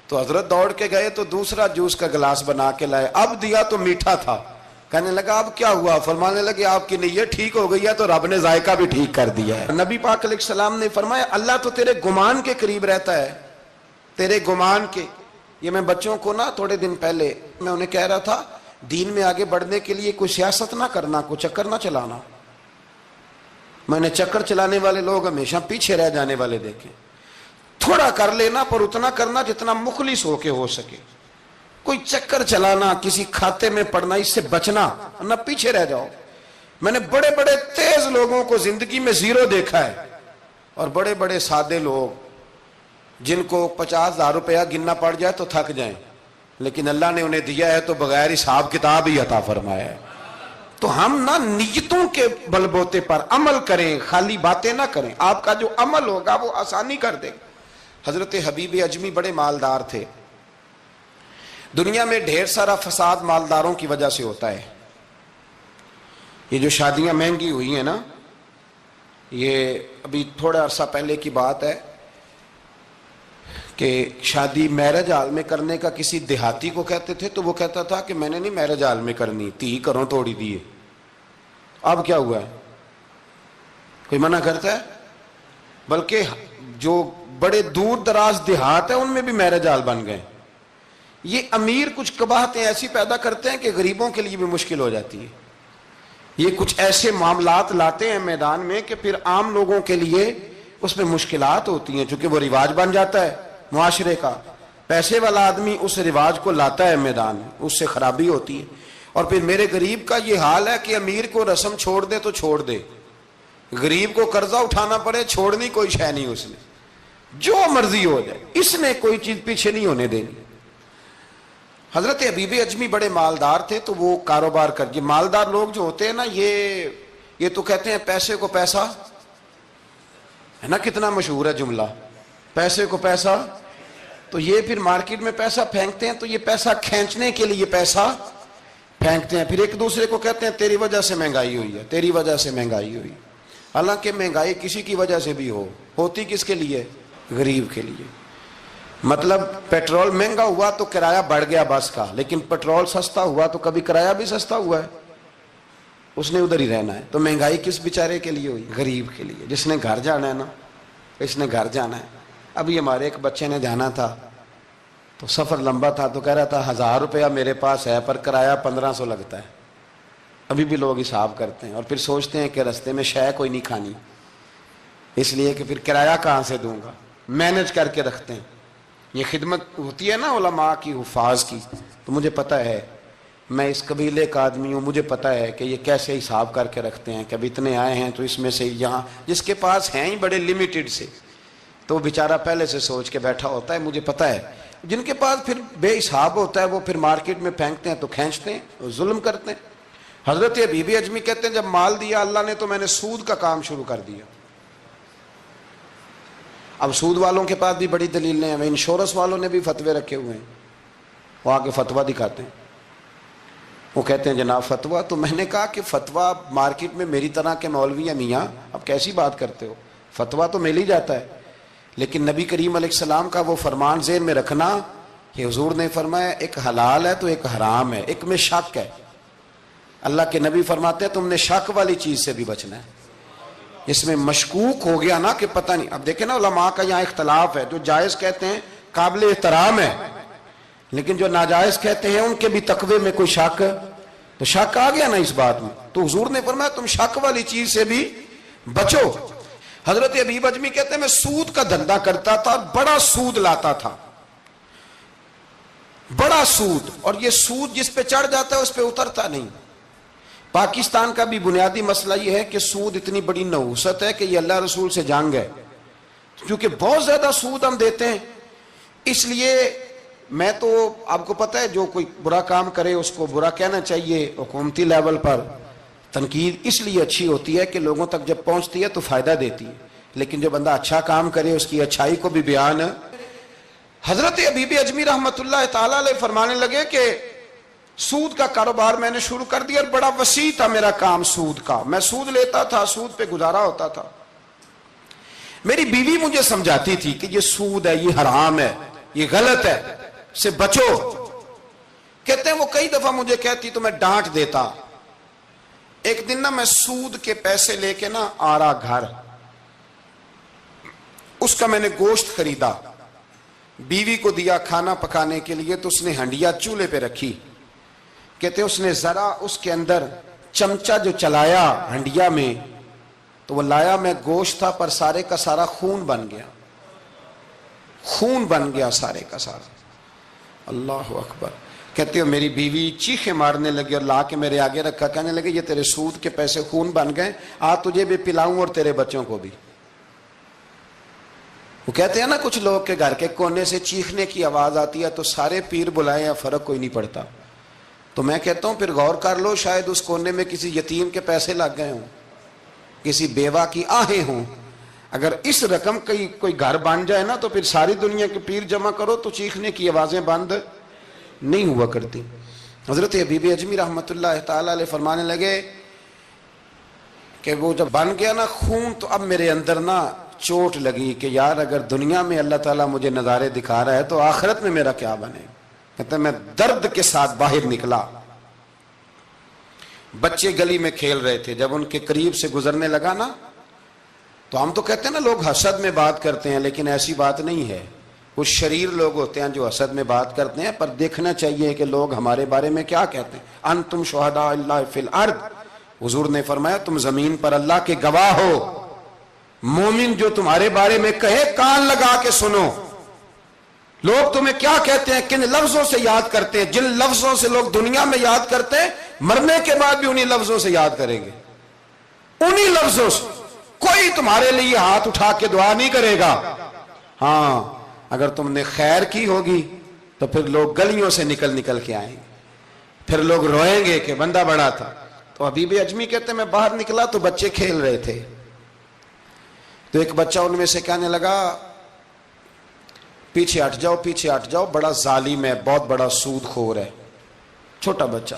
تو حضرت دوڑ کے گئے تو دوسرا جوس کا گلاس بنا کے لائے، اب دیا تو میٹھا تھا، کہنے لگا اب کیا ہوا؟ فرمانے لگے آپ کی نیت ٹھیک ہو گئی ہے تو رب نے ذائقہ بھی ٹھیک کر دیا ہے۔ نبی پاک علیہ السلام نے فرمایا اللہ تو تیرے گمان کے قریب رہتا ہے، تیرے گمان کے۔ یہ میں بچوں کو نا تھوڑے دن پہلے میں انہیں کہہ رہا تھا دین میں آگے بڑھنے کے لیے کوئی سیاست نہ کرنا، کوئی چکر نہ چلانا۔ میں نے چکر چلانے والے لوگ ہمیشہ پیچھے رہ جانے والے دیکھے، تھوڑا کر لینا پر اتنا کرنا جتنا مخلص ہو کے ہو سکے، کوئی چکر چلانا، کسی کھاتے میں پڑنا، اس سے بچنا، نہ پیچھے رہ جاؤ۔ میں نے بڑے بڑے تیز لوگوں کو زندگی میں زیرو دیکھا ہے، اور بڑے بڑے سادے لوگ جن کو 50,000 روپیہ گننا پڑ جائے تو تھک جائیں، لیکن اللہ نے انہیں دیا ہے تو بغیر حساب کتاب ہی عطا فرمایا ہے۔ تو ہم نہ نیتوں کے بل بوتے پر عمل کریں، خالی باتیں نہ کریں، آپ کا جو عمل ہوگا وہ آسانی کر دے گا۔ حضرت حبیب اجمی بڑے مالدار تھے، دنیا میں ڈھیر سارا فساد مالداروں کی وجہ سے ہوتا ہے۔ یہ جو شادیاں مہنگی ہوئی ہیں نا، یہ ابھی تھوڑا عرصہ پہلے کی بات ہے کہ شادی میرج ہال میں کرنے کا کسی دیہاتی کو کہتے تھے تو وہ کہتا تھا کہ میں نے نہیں میرج ہال میں کرنی، تھی کروں توڑی دیے۔ اب کیا ہوا ہے؟ کوئی منع کرتا ہے؟ بلکہ جو بڑے دور دراز دیہات ہیں ان میں بھی میرج ہال بن گئے۔ یہ امیر کچھ قباحتیں ایسی پیدا کرتے ہیں کہ غریبوں کے لیے بھی مشکل ہو جاتی ہے۔ یہ کچھ ایسے معاملات لاتے ہیں میدان میں کہ پھر عام لوگوں کے لیے اس میں مشکلات ہوتی ہیں، چونکہ وہ رواج بن جاتا ہے معاشرے کا۔ پیسے والا آدمی اس رواج کو لاتا ہے میدان میں، اس سے خرابی ہوتی ہے۔ اور پھر میرے غریب کا یہ حال ہے کہ امیر کو رسم چھوڑ دے تو چھوڑ دے، غریب کو قرضہ اٹھانا پڑے، چھوڑنی کوئی شے نہیں اس نے، جو مرضی ہو جائے، اس نے کوئی چیز پیچھے نہیں ہونے دینی۔ حضرت حبیب اجمی بڑے مالدار تھے، تو وہ کاروبار کر کے، مالدار لوگ جو ہوتے ہیں نا، یہ تو کہتے ہیں پیسے کو پیسہ، ہے نا، کتنا مشہور ہے جملہ، پیسے کو پیسہ، تو یہ پھر مارکیٹ میں پیسہ پھینکتے ہیں، تو یہ پیسہ کھینچنے کے لیے پیسہ پھینکتے ہیں، پھر ایک دوسرے کو کہتے ہیں تیری وجہ سے مہنگائی ہوئی ہے، تیری وجہ سے مہنگائی ہوئی۔ حالانکہ مہنگائی کسی کی وجہ سے بھی ہوتی کس کے لیے؟ غریب کے لیے۔ مطلب پیٹرول مہنگا ہوا تو کرایہ بڑھ گیا بس کا، لیکن پیٹرول سستا ہوا تو کبھی کرایہ بھی سستا ہوا ہے، اس نے ادھر ہی رہنا ہے۔ تو مہنگائی کس بیچارے کے لیے ہوئی؟ غریب کے لیے، جس نے گھر جانا ہے نا، اس نے گھر جانا ہے۔ ابھی ہمارے ایک بچے نے جانا تھا، تو سفر لمبا تھا، تو کہہ رہا تھا 1000 روپیہ میرے پاس ہے پر کرایہ 1500 لگتا ہے۔ ابھی بھی لوگ حساب کرتے ہیں اور پھر سوچتے ہیں کہ رستے میں شے کوئی نہیں کھانی، اس لیے کہ پھر کرایہ کہاں سے دوں گا، مینج کر کے رکھتے ہیں۔ یہ خدمت ہوتی ہے نا علماء کی، حفاظ کی، تو مجھے پتہ ہے، میں اس قبیلے کا آدمی ہوں، مجھے پتہ ہے کہ یہ کیسے حساب کر کے رکھتے ہیں کہ اب اتنے آئے ہیں تو اس میں سے یہاں، جس کے پاس ہیں ہی بڑے لمیٹڈ سے، تو وہ بیچارہ پہلے سے سوچ کے بیٹھا ہوتا ہے، مجھے پتہ ہے۔ جن کے پاس پھر بے حساب ہوتا ہے وہ پھر مارکیٹ میں پھینکتے ہیں تو کھینچتے ہیں، ظلم کرتے ہیں۔ حضرت حبیب اجمی کہتے ہیں جب مال دیا اللہ نے تو میں نے سود کا کام شروع کر دیا۔ اب سود والوں کے پاس بھی بڑی دلیلیں ہیں، انشورنس والوں نے بھی فتوے رکھے ہوئے ہیں، وہ آ کے فتویٰ دکھاتے ہیں، وہ کہتے ہیں جناب فتویٰ، تو میں نے کہا کہ فتویٰ مارکیٹ میں میری طرح کے مولوی ہیں میاں، اب کیسی بات کرتے ہو، فتویٰ تو مل ہی جاتا ہے، لیکن نبی کریم علیہ السلام کا وہ فرمان ذہن میں رکھنا کہ حضور نے فرمایا ایک حلال ہے تو ایک حرام ہے، ایک میں شک ہے۔ اللہ کے نبی فرماتے ہیں تم نے شک والی چیز سے بھی بچنا ہے، اس میں مشکوک ہو گیا نا کہ پتہ نہیں۔ اب دیکھیں نا علماء کا یہاں اختلاف ہے، جو جائز کہتے ہیں قابل احترام ہے، لیکن جو ناجائز کہتے ہیں ان کے بھی تقوی میں کوئی شک، تو شک آ گیا نا اس بات میں، تو حضور نے فرمایا تم شک والی چیز سے بھی بچو۔ حضرت حبیب اجمی کہتے ہیں میں سود کا دھندا کرتا تھا، بڑا سود لاتا تھا، بڑا سود، اور یہ سود جس پہ چڑھ جاتا ہے اس پہ اترتا نہیں۔ پاکستان کا بھی بنیادی مسئلہ یہ ہے کہ سود اتنی بڑی نحوست ہے کہ یہ اللہ رسول سے جنگ ہے، کیونکہ بہت زیادہ سود ہم دیتے ہیں۔ اس لیے میں تو آپ کو پتہ ہے جو کوئی برا کام کرے اس کو برا کہنا چاہیے، حکومتی لیول پر تنقید اس لیے اچھی ہوتی ہے کہ لوگوں تک جب پہنچتی ہے تو فائدہ دیتی ہے، لیکن جو بندہ اچھا کام کرے اس کی اچھائی کو بھی بیان۔ حضرت حبیب اجمی رحمۃ اللہ تعالی علیہ فرمانے لگے کہ سود کا کاروبار میں نے شروع کر دیا اور بڑا وسیع تھا میرا کام سود کا، میں سود لیتا تھا، سود پہ گزارا ہوتا تھا۔ میری بیوی مجھے سمجھاتی تھی کہ یہ سود ہے، یہ حرام ہے، یہ غلط ہے، سے بچو۔ کہتے ہیں وہ کئی دفعہ مجھے کہتی تو میں ڈانٹ دیتا۔ ایک دن نا میں سود کے پیسے لے کے نا آ رہا گھر، اس کا میں نے گوشت خریدا، بیوی کو دیا کھانا پکانے کے لیے، تو اس نے ہنڈیا چولہے پہ رکھی، کہتے اس نے ذرا اس کے اندر چمچہ جو چلایا ہنڈیا میں، تو وہ لایا میں گوشت تھا پر سارے کا سارا خون بن گیا، خون بن گیا سارے کا سارا۔ اللہ اکبر۔ کہتے ہو میری بیوی چیخیں مارنے لگی اور لا کے میرے آگے رکھا، کہنے لگے یہ تیرے سود کے پیسے خون بن گئے، آج تجھے بھی پلاؤں اور تیرے بچوں کو بھی۔ وہ کہتے ہیں نا کچھ لوگ کے گھر کے کونے سے چیخنے کی آواز آتی ہے تو سارے پیر بلائیں یا فرق کوئی نہیں پڑتا، تو میں کہتا ہوں پھر غور کر لو، شاید اس کونے میں کسی یتیم کے پیسے لگ گئے ہوں، کسی بیوہ کی آہیں ہوں۔ اگر اس رقم کی کوئی گھر بن جائے نا تو پھر ساری دنیا کے پیر جمع کرو تو چیخنے کی آوازیں بند نہیں ہوا کرتی۔ حضرت حبیب اجمی رحمۃ اللہ تعالی علیہ فرمانے لگے کہ وہ جب بن گیا نا خون، تو اب میرے اندر نا چوٹ لگی کہ یار اگر دنیا میں اللہ تعالیٰ مجھے نظارے دکھا رہا ہے تو آخرت میں میرا کیا بنے۔ کہتے ہیں میں درد کے ساتھ باہر نکلا، بچے گلی میں کھیل رہے تھے، جب ان کے قریب سے گزرنے لگا نا تو ہم تو کہتے ہیں نا لوگ حسد میں بات کرتے ہیں، لیکن ایسی بات نہیں ہے۔ کچھ شریر لوگ ہوتے ہیں جو حسد میں بات کرتے ہیں، پر دیکھنا چاہیے کہ لوگ ہمارے بارے میں کیا کہتے ہیں۔ انتم شہداء اللہ فی الارض، حضور نے فرمایا تم زمین پر اللہ کے گواہ ہو، مومن جو تمہارے بارے میں کہے کان لگا کے سنو۔ لوگ تمہیں کیا کہتے ہیں، کن لفظوں سے یاد کرتے ہیں؟ جن لفظوں سے لوگ دنیا میں یاد کرتے ہیں، مرنے کے بعد بھی انہی لفظوں سے یاد کریں گے، انہی لفظوں سے۔ کوئی تمہارے لیے ہاتھ اٹھا کے دعا نہیں کرے گا۔ ہاں اگر تم نے خیر کی ہوگی تو پھر لوگ گلیوں سے نکل نکل کے آئیں گے، پھر لوگ روئیں گے کہ بندہ بڑا تھا۔ تو حبیب اجمی کہتے ہیں میں باہر نکلا تو بچے کھیل رہے تھے، تو ایک بچہ ان میں سے کہنے لگا پیچھے ہٹ جاؤ، پیچھے ہٹ جاؤ، بڑا ظالم ہے، بہت بڑا سود خور ہے۔ چھوٹا بچہ،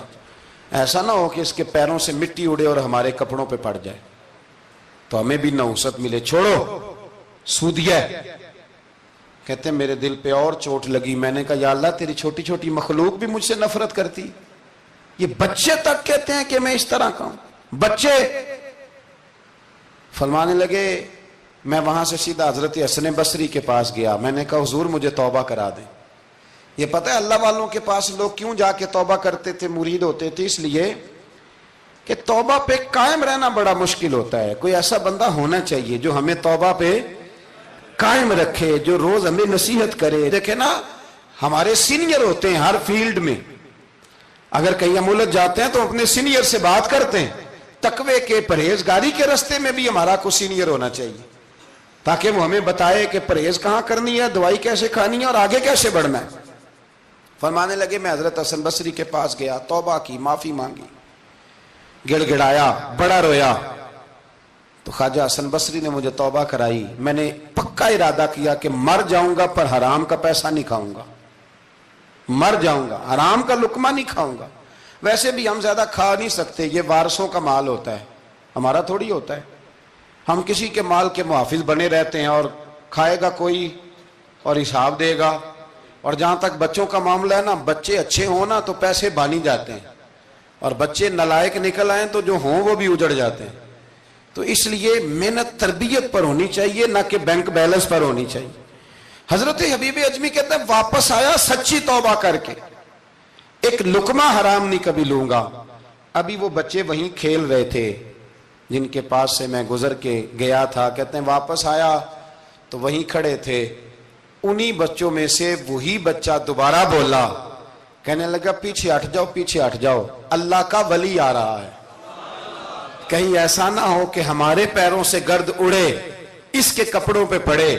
ایسا نہ ہو کہ اس کے پیروں سے مٹی اڑے اور ہمارے کپڑوں پہ پڑ جائے تو ہمیں بھی نحوست ملے، چھوڑو سودیا ہے۔ کہتے ہیں میرے دل پہ اور چوٹ لگی، میں نے کہا یا اللہ تیری چھوٹی چھوٹی مخلوق بھی مجھ سے نفرت کرتی، یہ بچے تک کہتے ہیں کہ میں اس طرح کا ہوں۔ بچے فرمانے لگے، میں وہاں سے سیدھا حضرت حسن بصری کے پاس گیا، میں نے کہا حضور مجھے توبہ کرا دیں۔ یہ پتہ ہے اللہ والوں کے پاس لوگ کیوں جا کے توبہ کرتے تھے، مرید ہوتے تھے؟ اس لیے کہ توبہ پہ قائم رہنا بڑا مشکل ہوتا ہے۔ کوئی ایسا بندہ ہونا چاہیے جو ہمیں توبہ پہ قائم رکھے، جو روز ہمیں نصیحت کرے۔ دیکھیں نا، ہمارے سینئر ہوتے ہیں ہر فیلڈ میں، اگر کہیں ہم الجھ جاتے ہیں تو اپنے سینئر سے بات کرتے ہیں۔ تقوی کے پرہیزگاری کے راستے میں بھی ہمارا کوئی سینئر ہونا چاہیے تاکہ وہ ہمیں بتائے کہ پرہیز کہاں کرنی ہے، دوائی کیسے کھانی ہے اور آگے کیسے بڑھنا ہے۔ فرمانے لگے میں حضرت حسن بصری کے پاس گیا، توبہ کی، معافی مانگی، گڑ گڑایا، بڑا رویا، تو خواجہ حسن بصری نے مجھے توبہ کرائی۔ میں نے پکا ارادہ کیا کہ مر جاؤں گا پر حرام کا پیسہ نہیں کھاؤں گا، مر جاؤں گا حرام کا لقمہ نہیں کھاؤں گا۔ ویسے بھی ہم زیادہ کھا نہیں سکتے، یہ وارثوں کا مال ہوتا ہے، ہمارا تھوڑی ہوتا ہے۔ ہم کسی کے مال کے محافظ بنے رہتے ہیں، اور کھائے گا کوئی اور حساب دے گا۔ اور جہاں تک بچوں کا معاملہ ہے نا، بچے اچھے ہوں نا تو پیسے بانی جاتے ہیں، اور بچے نالائق نکل آئیں تو جو ہوں وہ بھی اجڑ جاتے ہیں۔ تو اس لیے محنت تربیت پر ہونی چاہیے، نہ کہ بینک بیلنس پر ہونی چاہیے۔ حضرت حبیب اجمی کہتے ہیں واپس آیا سچی توبہ کر کے، ایک لقمہ حرام نہیں کبھی لوں گا۔ ابھی وہ بچے وہیں کھیل رہے تھے جن کے پاس سے میں گزر کے گیا تھا، کہتے ہیں واپس آیا تو وہیں کھڑے تھے، انہی بچوں میں سے وہی بچہ دوبارہ بولا، کہنے لگا پیچھے ہٹ جاؤ، پیچھے ہٹ جاؤ، اللہ کا ولی آ رہا ہے، کہیں ایسا نہ ہو کہ ہمارے پیروں سے گرد اڑے، اس کے کپڑوں پہ پڑے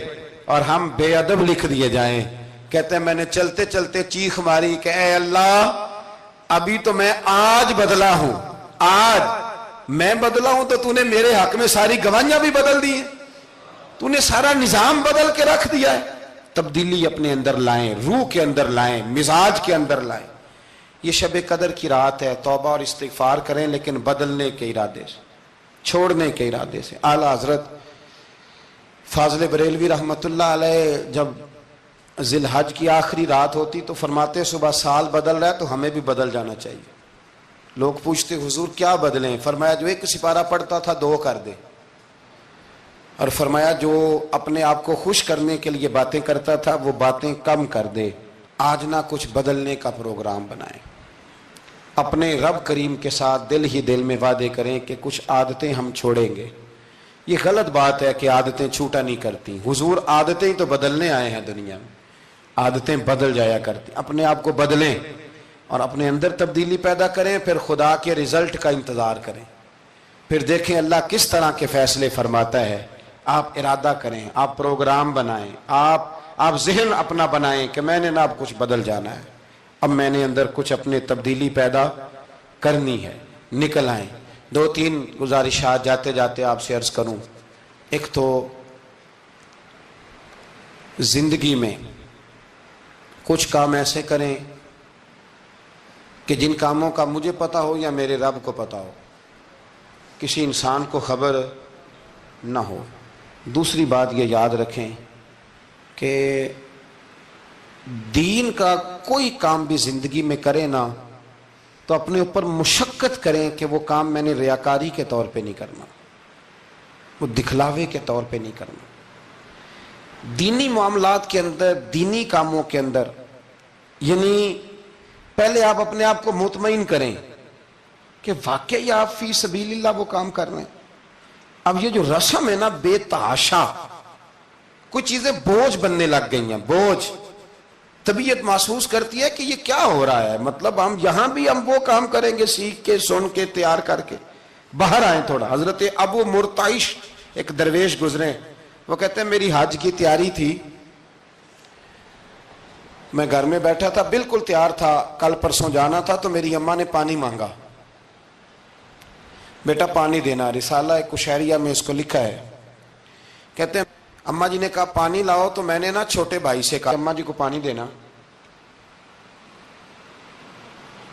اور ہم بے ادب لکھ دیے جائیں۔ کہتے ہیں میں نے چلتے چلتے چیخ ماری کہ اے اللہ، ابھی تو میں آج بدلا ہوں، آج میں بدلا ہوں تو تو نے میرے حق میں ساری گواہیاں بھی بدل دی ہیں، تو نے سارا نظام بدل کے رکھ دیا ہے۔ تبدیلی اپنے اندر لائیں، روح کے اندر لائیں، مزاج کے اندر لائیں۔ یہ شب قدر کی رات ہے، توبہ اور استغفار کریں، لیکن بدلنے کے ارادے سے، چھوڑنے کے ارادے سے۔ اعلیٰ حضرت فاضل بریلوی رحمت اللہ علیہ جب ذی الحج کی آخری رات ہوتی تو فرماتے صبح سال بدل رہا ہے تو ہمیں بھی بدل جانا چاہیے۔ لوگ پوچھتے حضور کیا بدلیں؟ فرمایا جو ایک سپارہ پڑھتا تھا 2 کر دے، اور فرمایا جو اپنے آپ کو خوش کرنے کے لیے باتیں کرتا تھا وہ باتیں کم کر دے۔ آج نہ کچھ بدلنے کا پروگرام بنائیں، اپنے رب کریم کے ساتھ دل ہی دل میں وعدے کریں کہ کچھ عادتیں ہم چھوڑیں گے۔ یہ غلط بات ہے کہ عادتیں چھوٹا نہیں کرتی، حضور عادتیں تو بدلنے آئے ہیں دنیا میں، عادتیں بدل جایا کرتی۔ اپنے آپ کو بدلیں اور اپنے اندر تبدیلی پیدا کریں، پھر خدا کے رزلٹ کا انتظار کریں، پھر دیکھیں اللہ کس طرح کے فیصلے فرماتا ہے۔ آپ ارادہ کریں، آپ پروگرام بنائیں، آپ ذہن اپنا بنائیں کہ میں نے نا اب کچھ بدل جانا ہے، اب میں نے اندر کچھ اپنے تبدیلی پیدا کرنی ہے، نکل آئیں۔ 2-3 گزارشات جاتے جاتے آپ سے عرض کروں۔ ایک تو زندگی میں کچھ کام ایسے کریں کہ جن کاموں کا مجھے پتہ ہو یا میرے رب کو پتہ ہو، کسی انسان کو خبر نہ ہو۔ دوسری بات یہ یاد رکھیں کہ دین کا کوئی کام بھی زندگی میں کریں نا تو اپنے اوپر مشقت کریں کہ وہ کام میں نے ریاکاری کے طور پہ نہیں کرنا، وہ دکھلاوے کے طور پہ نہیں کرنا۔ دینی معاملات کے اندر، دینی کاموں کے اندر، یعنی پہلے آپ اپنے آپ کو مطمئن کریں کہ واقعی آپ فی سبیل اللہ وہ کام کر رہے ہیں۔ اب یہ جو رسم ہے نا بے تحاشا، کچھ چیزیں بوجھ بننے لگ گئی ہیں، بوجھ۔ طبیعت محسوس کرتی ہے کہ یہ کیا ہو رہا ہے، مطلب ہم یہاں بھی ہم وہ کام کریں گے سیکھ کے سن کے تیار کر کے، باہر آئیں تھوڑا۔ حضرت ابو مرتعش ایک درویش گزرے، وہ کہتے ہیں میری حج کی تیاری تھی، میں گھر میں بیٹھا تھا بالکل تیار تھا، کل پرسوں جانا تھا، تو میری اماں نے پانی مانگا، بیٹا پانی دینا۔ رسالہ کشیریہ میں اس کو لکھا ہے، کہتے ہیں اماں جی نے کہا پانی لاؤ، تو میں نے نا چھوٹے بھائی سے کہا اماں جی کو پانی دینا،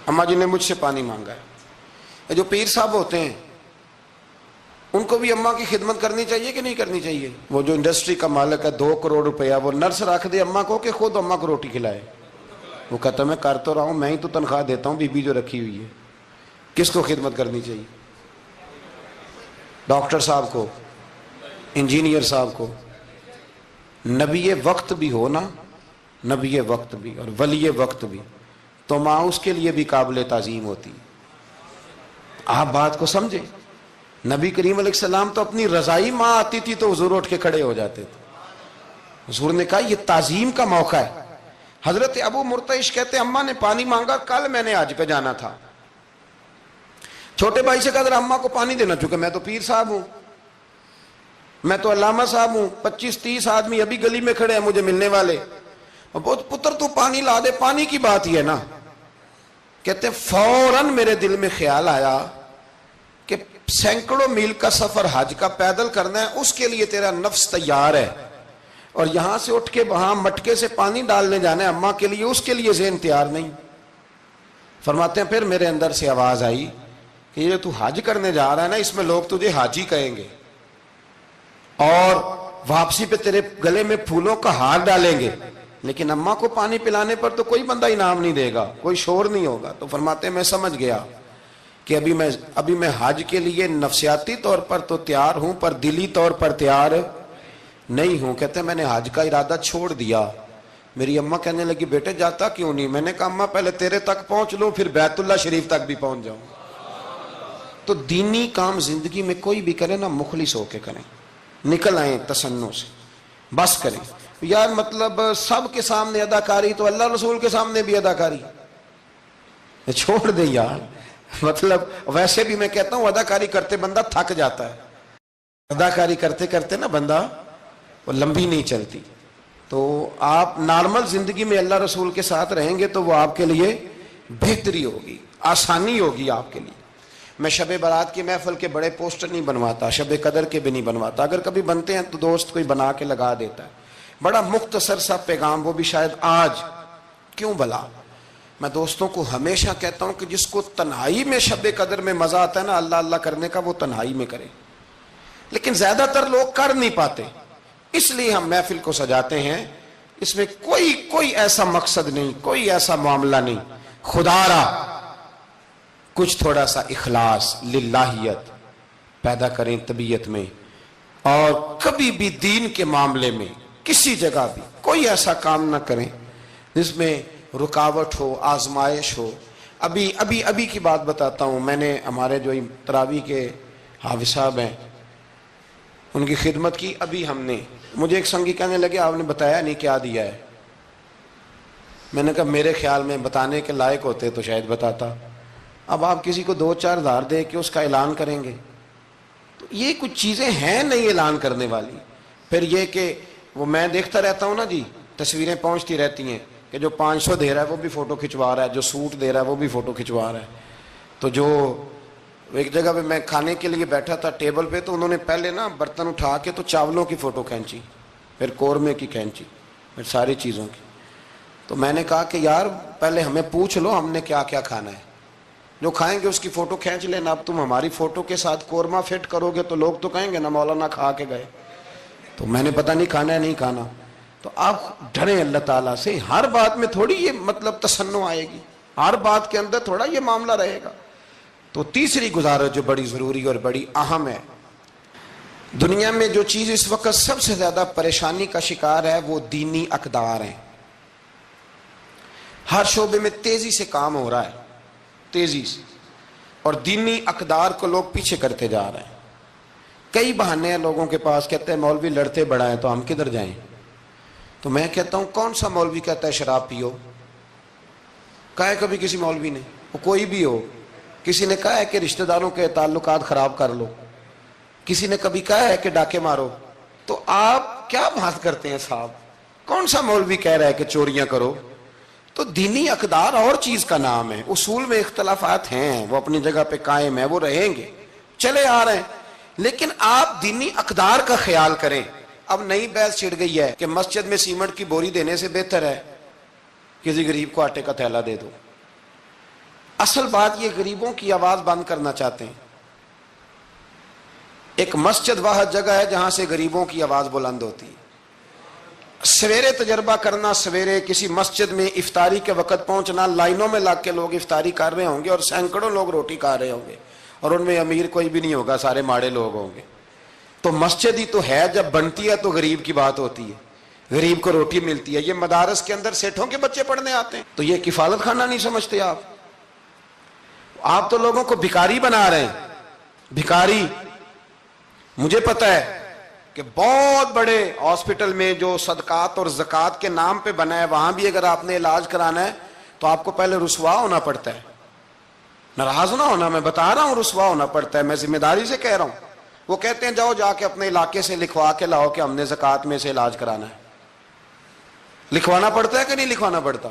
اماں جی نے مجھ سے پانی مانگا ہے۔ جو پیر صاحب ہوتے ہیں ان کو بھی اماں کی خدمت کرنی چاہیے کہ نہیں کرنی چاہیے؟ وہ جو انڈسٹری کا مالک ہے 2 کروڑ روپیہ وہ نرس رکھ دے اماں کو کہ خود اماں کو روٹی کھلائے، وہ کہتا میں کر تو رہا ہوں، میں ہی تو تنخواہ دیتا ہوں، بی بی جو رکھی ہوئی ہے۔ کس کو خدمت کرنی چاہیے؟ ڈاکٹر صاحب کو، انجینئر صاحب کو۔ نبی وقت بھی ہونا، نبی وقت بھی اور ولی وقت بھی، تو ماں اس کے لیے بھی قابل تعظیم ہوتی۔ آپ بات کو سمجھیں، نبی کریم علیہ السلام تو اپنی رضائی ماں آتی تھی تو حضور اٹھ کے کھڑے ہو جاتے تھے۔ حضور نے کہا یہ تعظیم کا موقع ہے۔ حضرت ابو مرتعش کہتے ہیں اماں نے پانی مانگا، کل میں نے حج پہ جانا تھا، چھوٹے بھائی سے کہا ذرا اماں کو پانی دینا، چونکہ میں تو پیر صاحب ہوں، میں تو علامہ صاحب ہوں، 25-30 آدمی ابھی گلی میں کھڑے ہیں مجھے ملنے والے، پتر تو پانی لا دے، پانی کی بات ہی ہے نا۔ کہتے فوراً میرے دل میں خیال آیا کہ سینکڑوں میل کا سفر حج کا پیدل کرنا ہے، اس کے لیے تیرا نفس تیار ہے، اور یہاں سے اٹھ کے وہاں مٹکے سے پانی ڈالنے جانا ہے اماں کے لیے، اس کے لیے ذہن تیار نہیں۔ فرماتے ہیں پھر میرے اندر سے آواز آئی کہ یہ تو حج کرنے جا رہا ہے نا، اس میں لوگ تجھے حاجی کہیں گے، اور واپسی پہ تیرے گلے میں پھولوں کا ہار ڈالیں گے، لیکن اماں کو پانی پلانے پر تو کوئی بندہ انعام نہیں دے گا، کوئی شور نہیں ہوگا۔ تو فرماتے ہیں میں سمجھ گیا کہ ابھی میں حج کے لیے نفسیاتی طور پر تو تیار ہوں پر دلی طور پر تیار نہیں ہوں۔ کہتے ہیں میں نے حج کا ارادہ چھوڑ دیا۔ میری اماں کہنے لگی بیٹے جاتا کیوں نہیں؟ میں نے کہا اماں پہلے تیرے تک پہنچ لوں پھر بیت اللہ شریف تک بھی پہنچ جاؤں۔ تو دینی کام زندگی میں کوئی بھی کرے نا مخلص ہو کے کریں، نکل آئیں تسنن سے، بس کریں۔ یار مطلب سب کے سامنے اداکاری تو اللہ رسول کے سامنے بھی اداکاری چھوڑ دے یار۔ مطلب ویسے بھی میں کہتا ہوں اداکاری کرتے بندہ تھک جاتا ہے، اداکاری کرتے کرتے نا بندہ وہ لمبی نہیں چلتی۔ تو آپ نارمل زندگی میں اللہ رسول کے ساتھ رہیں گے تو وہ آپ کے لیے بہتری ہوگی، آسانی ہوگی آپ کے لیے۔ میں شب برات کی محفل کے بڑے پوسٹر نہیں بنواتا، شب قدر کے بھی نہیں بنواتا، اگر کبھی بنتے ہیں تو دوست کوئی بنا کے لگا دیتا ہے، بڑا مختصر سا پیغام، وہ بھی شاید آج کیوں بلا۔ میں دوستوں کو ہمیشہ کہتا ہوں کہ جس کو تنہائی میں شب قدر میں مزہ آتا ہے نا اللہ اللہ کرنے کا، وہ تنہائی میں کرے، لیکن زیادہ تر لوگ کر نہیں پاتے، اس لیے ہم محفل کو سجاتے ہیں۔ اس میں کوئی ایسا مقصد نہیں، کوئی ایسا معاملہ نہیں، خدا را کچھ تھوڑا سا اخلاص للہیت پیدا کریں طبیعت میں، اور کبھی بھی دین کے معاملے میں کسی جگہ بھی کوئی ایسا کام نہ کریں جس میں رکاوٹ ہو، آزمائش ہو۔ ابھی کی بات بتاتا ہوں، میں نے ہمارے جو تراویح کے حافظ صاحب ہیں ان کی خدمت کی، ابھی ہم نے، مجھے ایک سنگی کہنے لگے آپ نے بتایا نہیں کیا دیا ہے۔ میں نے کہا میرے خیال میں بتانے کے لائق ہوتے تو شاید بتاتا، اب آپ کسی کو 2-4 ہزار دے کے اس کا اعلان کریں گے تو یہ کچھ چیزیں ہیں نہیں اعلان کرنے والی۔ پھر یہ کہ وہ میں دیکھتا رہتا ہوں نا جی، تصویریں پہنچتی رہتی ہیں کہ جو 500 دے رہا ہے وہ بھی فوٹو کھنچوا رہا ہے، جو سوٹ دے رہا ہے وہ بھی فوٹو کھنچوا رہا ہے۔ تو جو ایک جگہ پہ میں کھانے کے لیے بیٹھا تھا ٹیبل پہ، تو انہوں نے پہلے نا برتن اٹھا کے تو چاولوں کی فوٹو کھینچی، پھر قورمے کی کھینچی، پھر ساری چیزوں کی۔ تو میں نے کہا کہ یار پہلے ہمیں پوچھ لو ہم نے کیا کیا کھانا ہے، جو کھائیں گے اس کی فوٹو کھینچ لینا۔ اب تم ہماری فوٹو کے ساتھ قورمہ فٹ کرو گے تو لوگ تو کہیں گے نا مولانا کھا کے گئے، تو میں نے پتہ نہیں کھانا ہے نہیں کھانا۔ تو آپ ڈریں اللہ تعالیٰ سے، ہر بات میں تھوڑی یہ مطلب تسنع آئے گی، ہر بات کے اندر تھوڑا یہ معاملہ رہے گا۔ تو تیسری گزارش جو بڑی ضروری اور بڑی اہم ہے، دنیا میں جو چیز اس وقت سب سے زیادہ پریشانی کا شکار ہے وہ دینی اقدار ہیں۔ ہر شعبے میں تیزی سے کام ہو رہا ہے، تیزی سے، اور دینی اقدار کو لوگ پیچھے کرتے جا رہے ہیں۔ کئی بہانے ہیں لوگوں کے پاس، کہتے ہیں مولوی لڑتے بڑا ہیں تو ہم کدھر جائیں۔ تو تو میں کہتا ہوں کون سا مولوی کہتا ہے شراب پیو؟ کہا ہے کبھی کسی مولوی نے؟ وہ کوئی بھی ہو، کسی نے کہا ہے کہ رشتہ داروں کے تعلقات خراب کر لو؟ کسی نے کبھی کہا ہے کہ ڈاکے مارو؟ تو آپ کیا بات کرتے ہیں صاحب؟ کون سا مولوی کہہ رہا ہے کہ چوریاں کرو؟ تو دینی اقدار اور چیز کا نام ہے، اصول میں اختلافات ہیں، وہ اپنی جگہ پہ قائم ہے، وہ رہیں گے، چلے آ رہے ہیں، لیکن آپ دینی اقدار کا خیال کریں۔ اب نئی بحث چھڑ گئی ہے کہ مسجد میں سیمنٹ کی بوری دینے سے بہتر ہے کسی غریب کو آٹے کا تھیلا دے دو۔ اصل بات یہ غریبوں کی آواز بند کرنا چاہتے ہیں۔ ایک مسجد واحد جگہ ہے جہاں سے غریبوں کی آواز بلند ہوتی ہے۔ سویرے تجربہ کرنا، سویرے کسی مسجد میں افطاری کے وقت پہنچنا، لائنوں میں لگ کے لوگ افطاری کر رہے ہوں گے اور سینکڑوں لوگ روٹی کھا رہے ہوں گے، اور ان میں امیر کوئی بھی نہیں ہوگا، سارے ماڑے لوگ ہوں گے۔ تو مسجد ہی تو ہے، جب بنتی ہے تو غریب کی بات ہوتی ہے، غریب کو روٹی ملتی ہے۔ یہ مدارس کے اندر سیٹھوں کے بچے پڑھنے آتے ہیں، تو یہ کفالت خانہ نہیں سمجھتے آپ تو لوگوں کو بھکاری بنا رہے ہیں، بھکاری۔ مجھے پتا ہے کہ بہت بڑے ہاسپٹل میں جو صدقات اور زکوٰۃ کے نام پہ بنا ہے، وہاں بھی اگر آپ نے علاج کرانا ہے تو آپ کو پہلے رسوا ہونا پڑتا ہے۔ ناراض نہ ہونا، میں بتا رہا ہوں رسوا ہونا پڑتا ہے، میں ذمہ داری سے کہہ رہا ہوں۔ وہ کہتے ہیں جاؤ جا کے اپنے علاقے سے لکھوا کے لاؤ کہ ہم نے زکوٰۃ میں سے علاج کرانا ہے۔ لکھوانا پڑتا ہے کہ نہیں لکھوانا پڑتا؟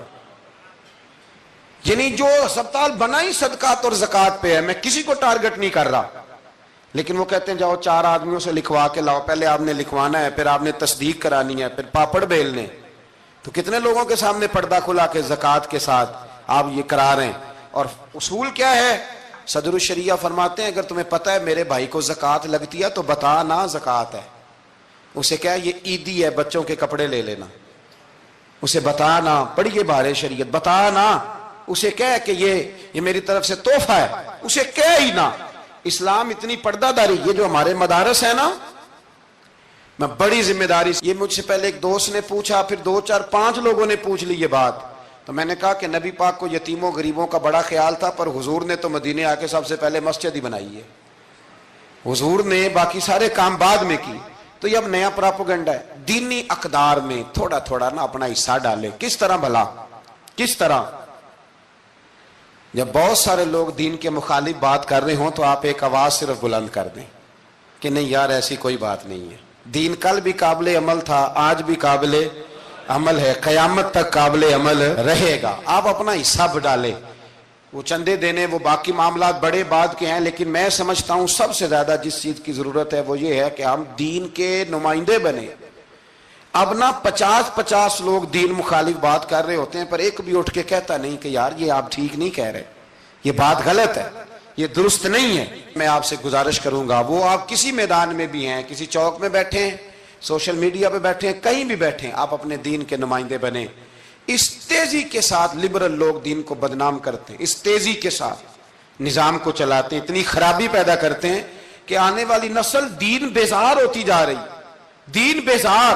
یعنی جو ہسپتال بنا ہی صدقات اور زکوٰۃ پہ ہے، میں کسی کو ٹارگٹ نہیں کر رہا، لیکن وہ کہتے ہیں جاؤ 4 آدمیوں سے لکھوا کے لاؤ۔ پہلے آپ نے لکھوانا ہے، پھر آپ نے تصدیق کرانی ہے، پھر پاپڑ بیلنے۔ تو کتنے لوگوں کے سامنے پردہ کھلا کے زکوٰۃ کے ساتھ آپ یہ کرا رہے ہیں۔ اور اصول کیا ہے؟ صدر الشریعہ فرماتے ہیں اگر تمہیں پتہ ہے میرے بھائی کو زکوٰۃ لگتی ہے تو بتا نا زکوٰۃ ہے، اسے کیا یہ عیدی ہے، بچوں کے کپڑے لے لینا، اسے بتا نا، پڑھیے بارے شریعت، بتا نا، اسے کہہ کہ یہ میری طرف سے تحفہ ہے، اسے کہہ ہی نا۔ اسلام اتنی پردہ داری، یہ جو ہمارے مدارس ہیں نا، میں بڑی ذمہ داری سے، یہ مجھ سے پہلے ایک دوست نے پوچھا، پھر 2 4 5 لوگوں نے پوچھ لی یہ بات، تو میں نے کہا کہ نبی پاک کو یتیموں غریبوں کا بڑا خیال تھا، پر حضور نے تو مدینے آ کے سب سے پہلے مسجد ہی بنائی ہے، حضور نے باقی سارے کام بعد میں کی۔ تو یہ اب نیا پراپوگنڈا ہے۔ دینی اقدار میں تھوڑا تھوڑا نا اپنا حصہ ڈالے۔ کس طرح بھلا؟ کس طرح؟ جب بہت سارے لوگ دین کے مخالف بات کر رہے ہوں تو آپ ایک آواز صرف بلند کر دیں کہ نہیں یار ایسی کوئی بات نہیں ہے، دین کل بھی قابل عمل تھا، آج بھی قابل عمل ہے، قیامت تک قابل عمل رہے گا۔ آپ اپنا حصہ ڈالیں۔ وہ چندے دینے، وہ باقی معاملات بڑے بعد کے ہیں، لیکن میں سمجھتا ہوں سب سے زیادہ جس چیز کی ضرورت ہے وہ یہ ہے کہ ہم دین کے نمائندے بنیں۔ اب نہ 50 لوگ دین مخالف بات کر رہے ہوتے ہیں، پر ایک بھی اٹھ کے کہتا نہیں کہ یار یہ آپ ٹھیک نہیں کہہ رہے، یہ بات غلط ہے، یہ درست نہیں ہے۔ میں آپ سے گزارش کروں گا، وہ آپ کسی میدان میں بھی ہیں، کسی چوک میں بیٹھے ہیں، سوشل میڈیا پہ بیٹھے ہیں، کہیں بھی بیٹھے ہیں، آپ اپنے دین کے نمائندے بنیں۔ اس تیزی کے ساتھ لبرل لوگ دین کو بدنام کرتے ہیں، اس تیزی کے ساتھ نظام کو چلاتے ہیں، اتنی خرابی پیدا کرتے ہیں کہ آنے والی نسل دین بیزار ہوتی جا رہی، دین بیزار،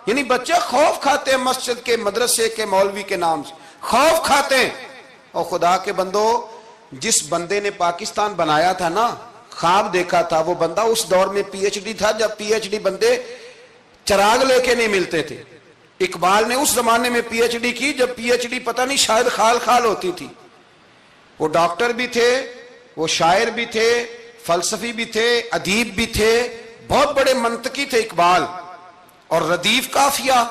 یعنی بچے خوف کھاتے ہیں مسجد کے، مدرسے کے، مولوی کے نام سے خوف کھاتے ہیں۔ اور خدا کے بندو، جس بندے نے پاکستان بنایا تھا نا، خواب دیکھا تھا، وہ بندہ اس دور میں پی ایچ ڈی تھا جب پی ایچ ڈی بندے چراغ لے کے نہیں ملتے تھے۔ اقبال نے اس زمانے میں پی ایچ ڈی کی جب پی ایچ ڈی پتہ نہیں شاید خال خال ہوتی تھی۔ وہ ڈاکٹر بھی تھے، وہ شاعر بھی تھے، فلسفی بھی تھے، ادیب بھی تھے، بہت بڑے منطقی تھے اقبال۔ اور ردیف قافیہ،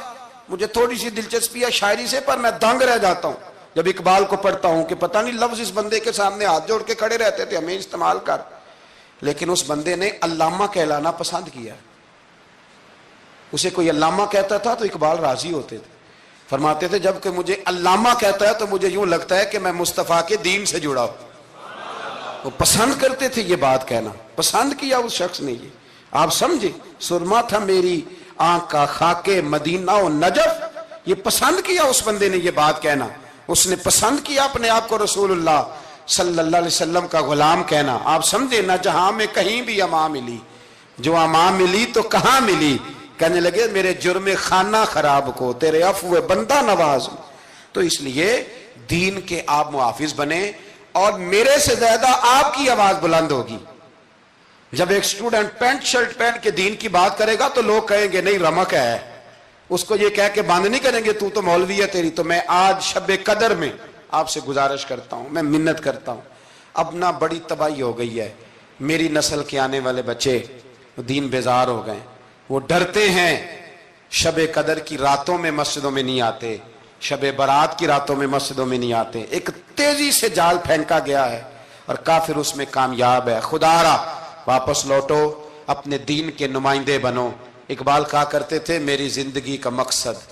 مجھے تھوڑی سی دلچسپی ہے شاعری سے، پر میں دنگ رہ جاتا ہوں جب اقبال کو پڑھتا ہوں کہ پتہ نہیں لفظ اس بندے کے سامنے ہاتھ جوڑ کے کھڑے رہتے تھے ہمیں استعمال کر، لیکن اس بندے نے علامہ کہلانا پسند کیا۔ اسے کوئی علامہ کہتا تھا تو اقبال راضی ہوتے تھے، فرماتے تھے جب کہ مجھے علامہ کہتا ہے تو مجھے یوں لگتا ہے کہ میں مصطفیٰ کے دین سے جڑا ہوں۔ وہ پسند کرتے تھے یہ بات کہنا، پسند کیا اس شخص نے۔ یہ آپ سمجھے، سرما تھا میری آنکھ کا خاک مدینہ و نجف، یہ پسند کیا اس بندے نے یہ بات کہنا۔ اس نے پسند کیا اپنے آپ کو رسول اللہ صلی اللہ علیہ وسلم کا غلام کہنا۔ آپ سمجھے، نہ جہاں میں کہیں بھی اما ملی، جو اما ملی تو کہاں ملی، کہنے لگے میرے جرم خانہ خراب کو تیرے عفو بندہ نواز۔ تو اس لیے دین کے آپ محافظ بنیں، اور میرے سے زیادہ آپ کی آواز بلند ہوگی۔ جب ایک اسٹوڈنٹ پینٹ شرٹ پہن کے دین کی بات کرے گا تو لوگ کہیں گے نہیں رمق ہے، اس کو یہ کہہ کے بند نہیں کریں گے تو مولوی ہے تیری. تو میں آج شب قدر میں آپ سے گزارش کرتا ہوں, میں منت کرتا ہوں. اب نہ بڑی تباہی ہو گئی ہے, میری نسل کے آنے والے بچے دین بیزار ہو گئے, وہ ڈرتے ہیں, شب قدر کی راتوں میں مسجدوں میں نہیں آتے, شب برات کی راتوں میں مسجدوں میں نہیں آتے. ایک تیزی سے جال پھینکا گیا ہے اور کافر اس میں کامیاب ہے. خدا را واپس لوٹو, اپنے دین کے نمائندے بنو. اقبال کہا کرتے تھے میری زندگی کا مقصد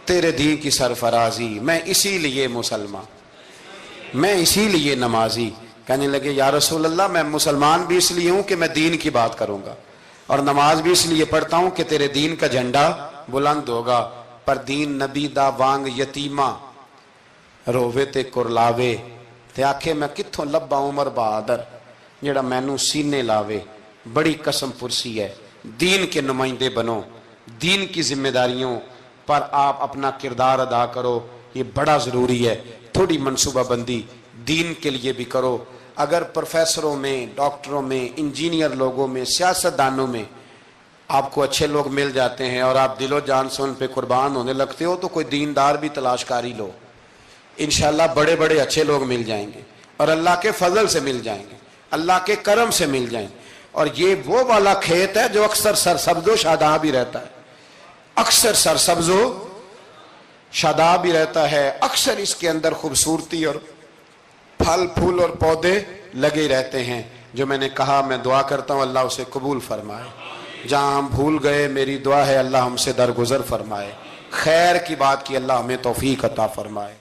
تیرے دین کی سرفرازی, میں اسی لیے مسلمان, میں اسی لیے نمازی. کہنے لگے یا رسول اللہ میں مسلمان بھی اس لیے ہوں کہ میں دین کی بات کروں گا, اور نماز بھی اس لیے پڑھتا ہوں کہ تیرے دین کا جھنڈا بلند ہوگا. پر دین نبی دا وانگ یتیمہ رووے تے کرلاوے, تے آکھے میں کتھوں لبا عمر بہادر جڑا مینوں سینے لاوے. بڑی قسم پرسی ہے, دین کے نمائندے بنو, دین کی ذمہ داریوں پر آپ اپنا کردار ادا کرو, یہ بڑا ضروری ہے. تھوڑی منصوبہ بندی دین کے لیے بھی کرو. اگر پروفیسروں میں, ڈاکٹروں میں, انجینئر لوگوں میں, سیاستدانوں میں آپ کو اچھے لوگ مل جاتے ہیں اور آپ دل و جان سے ان پہ قربان ہونے لگتے ہو, تو کوئی دیندار بھی تلاش کاری لو, انشاءاللہ بڑے بڑے اچھے لوگ مل جائیں گے, اور اللہ کے فضل سے مل جائیں گے, اللہ کے کرم سے مل جائیں گے. اور یہ وہ والا کھیت ہے جو اکثر سرسبز و شاداب ہی رہتا ہے, اکثر سرسبز و شاداب ہی رہتا ہے, اکثر اس کے اندر خوبصورتی اور پھل پھول اور پودے لگے رہتے ہیں. جو میں نے کہا میں دعا کرتا ہوں اللہ اسے قبول فرمائے. جہاں ہم بھول گئے میری دعا ہے اللہ ہم سے درگزر فرمائے. خیر کی بات کی اللہ ہمیں توفیق عطا فرمائے.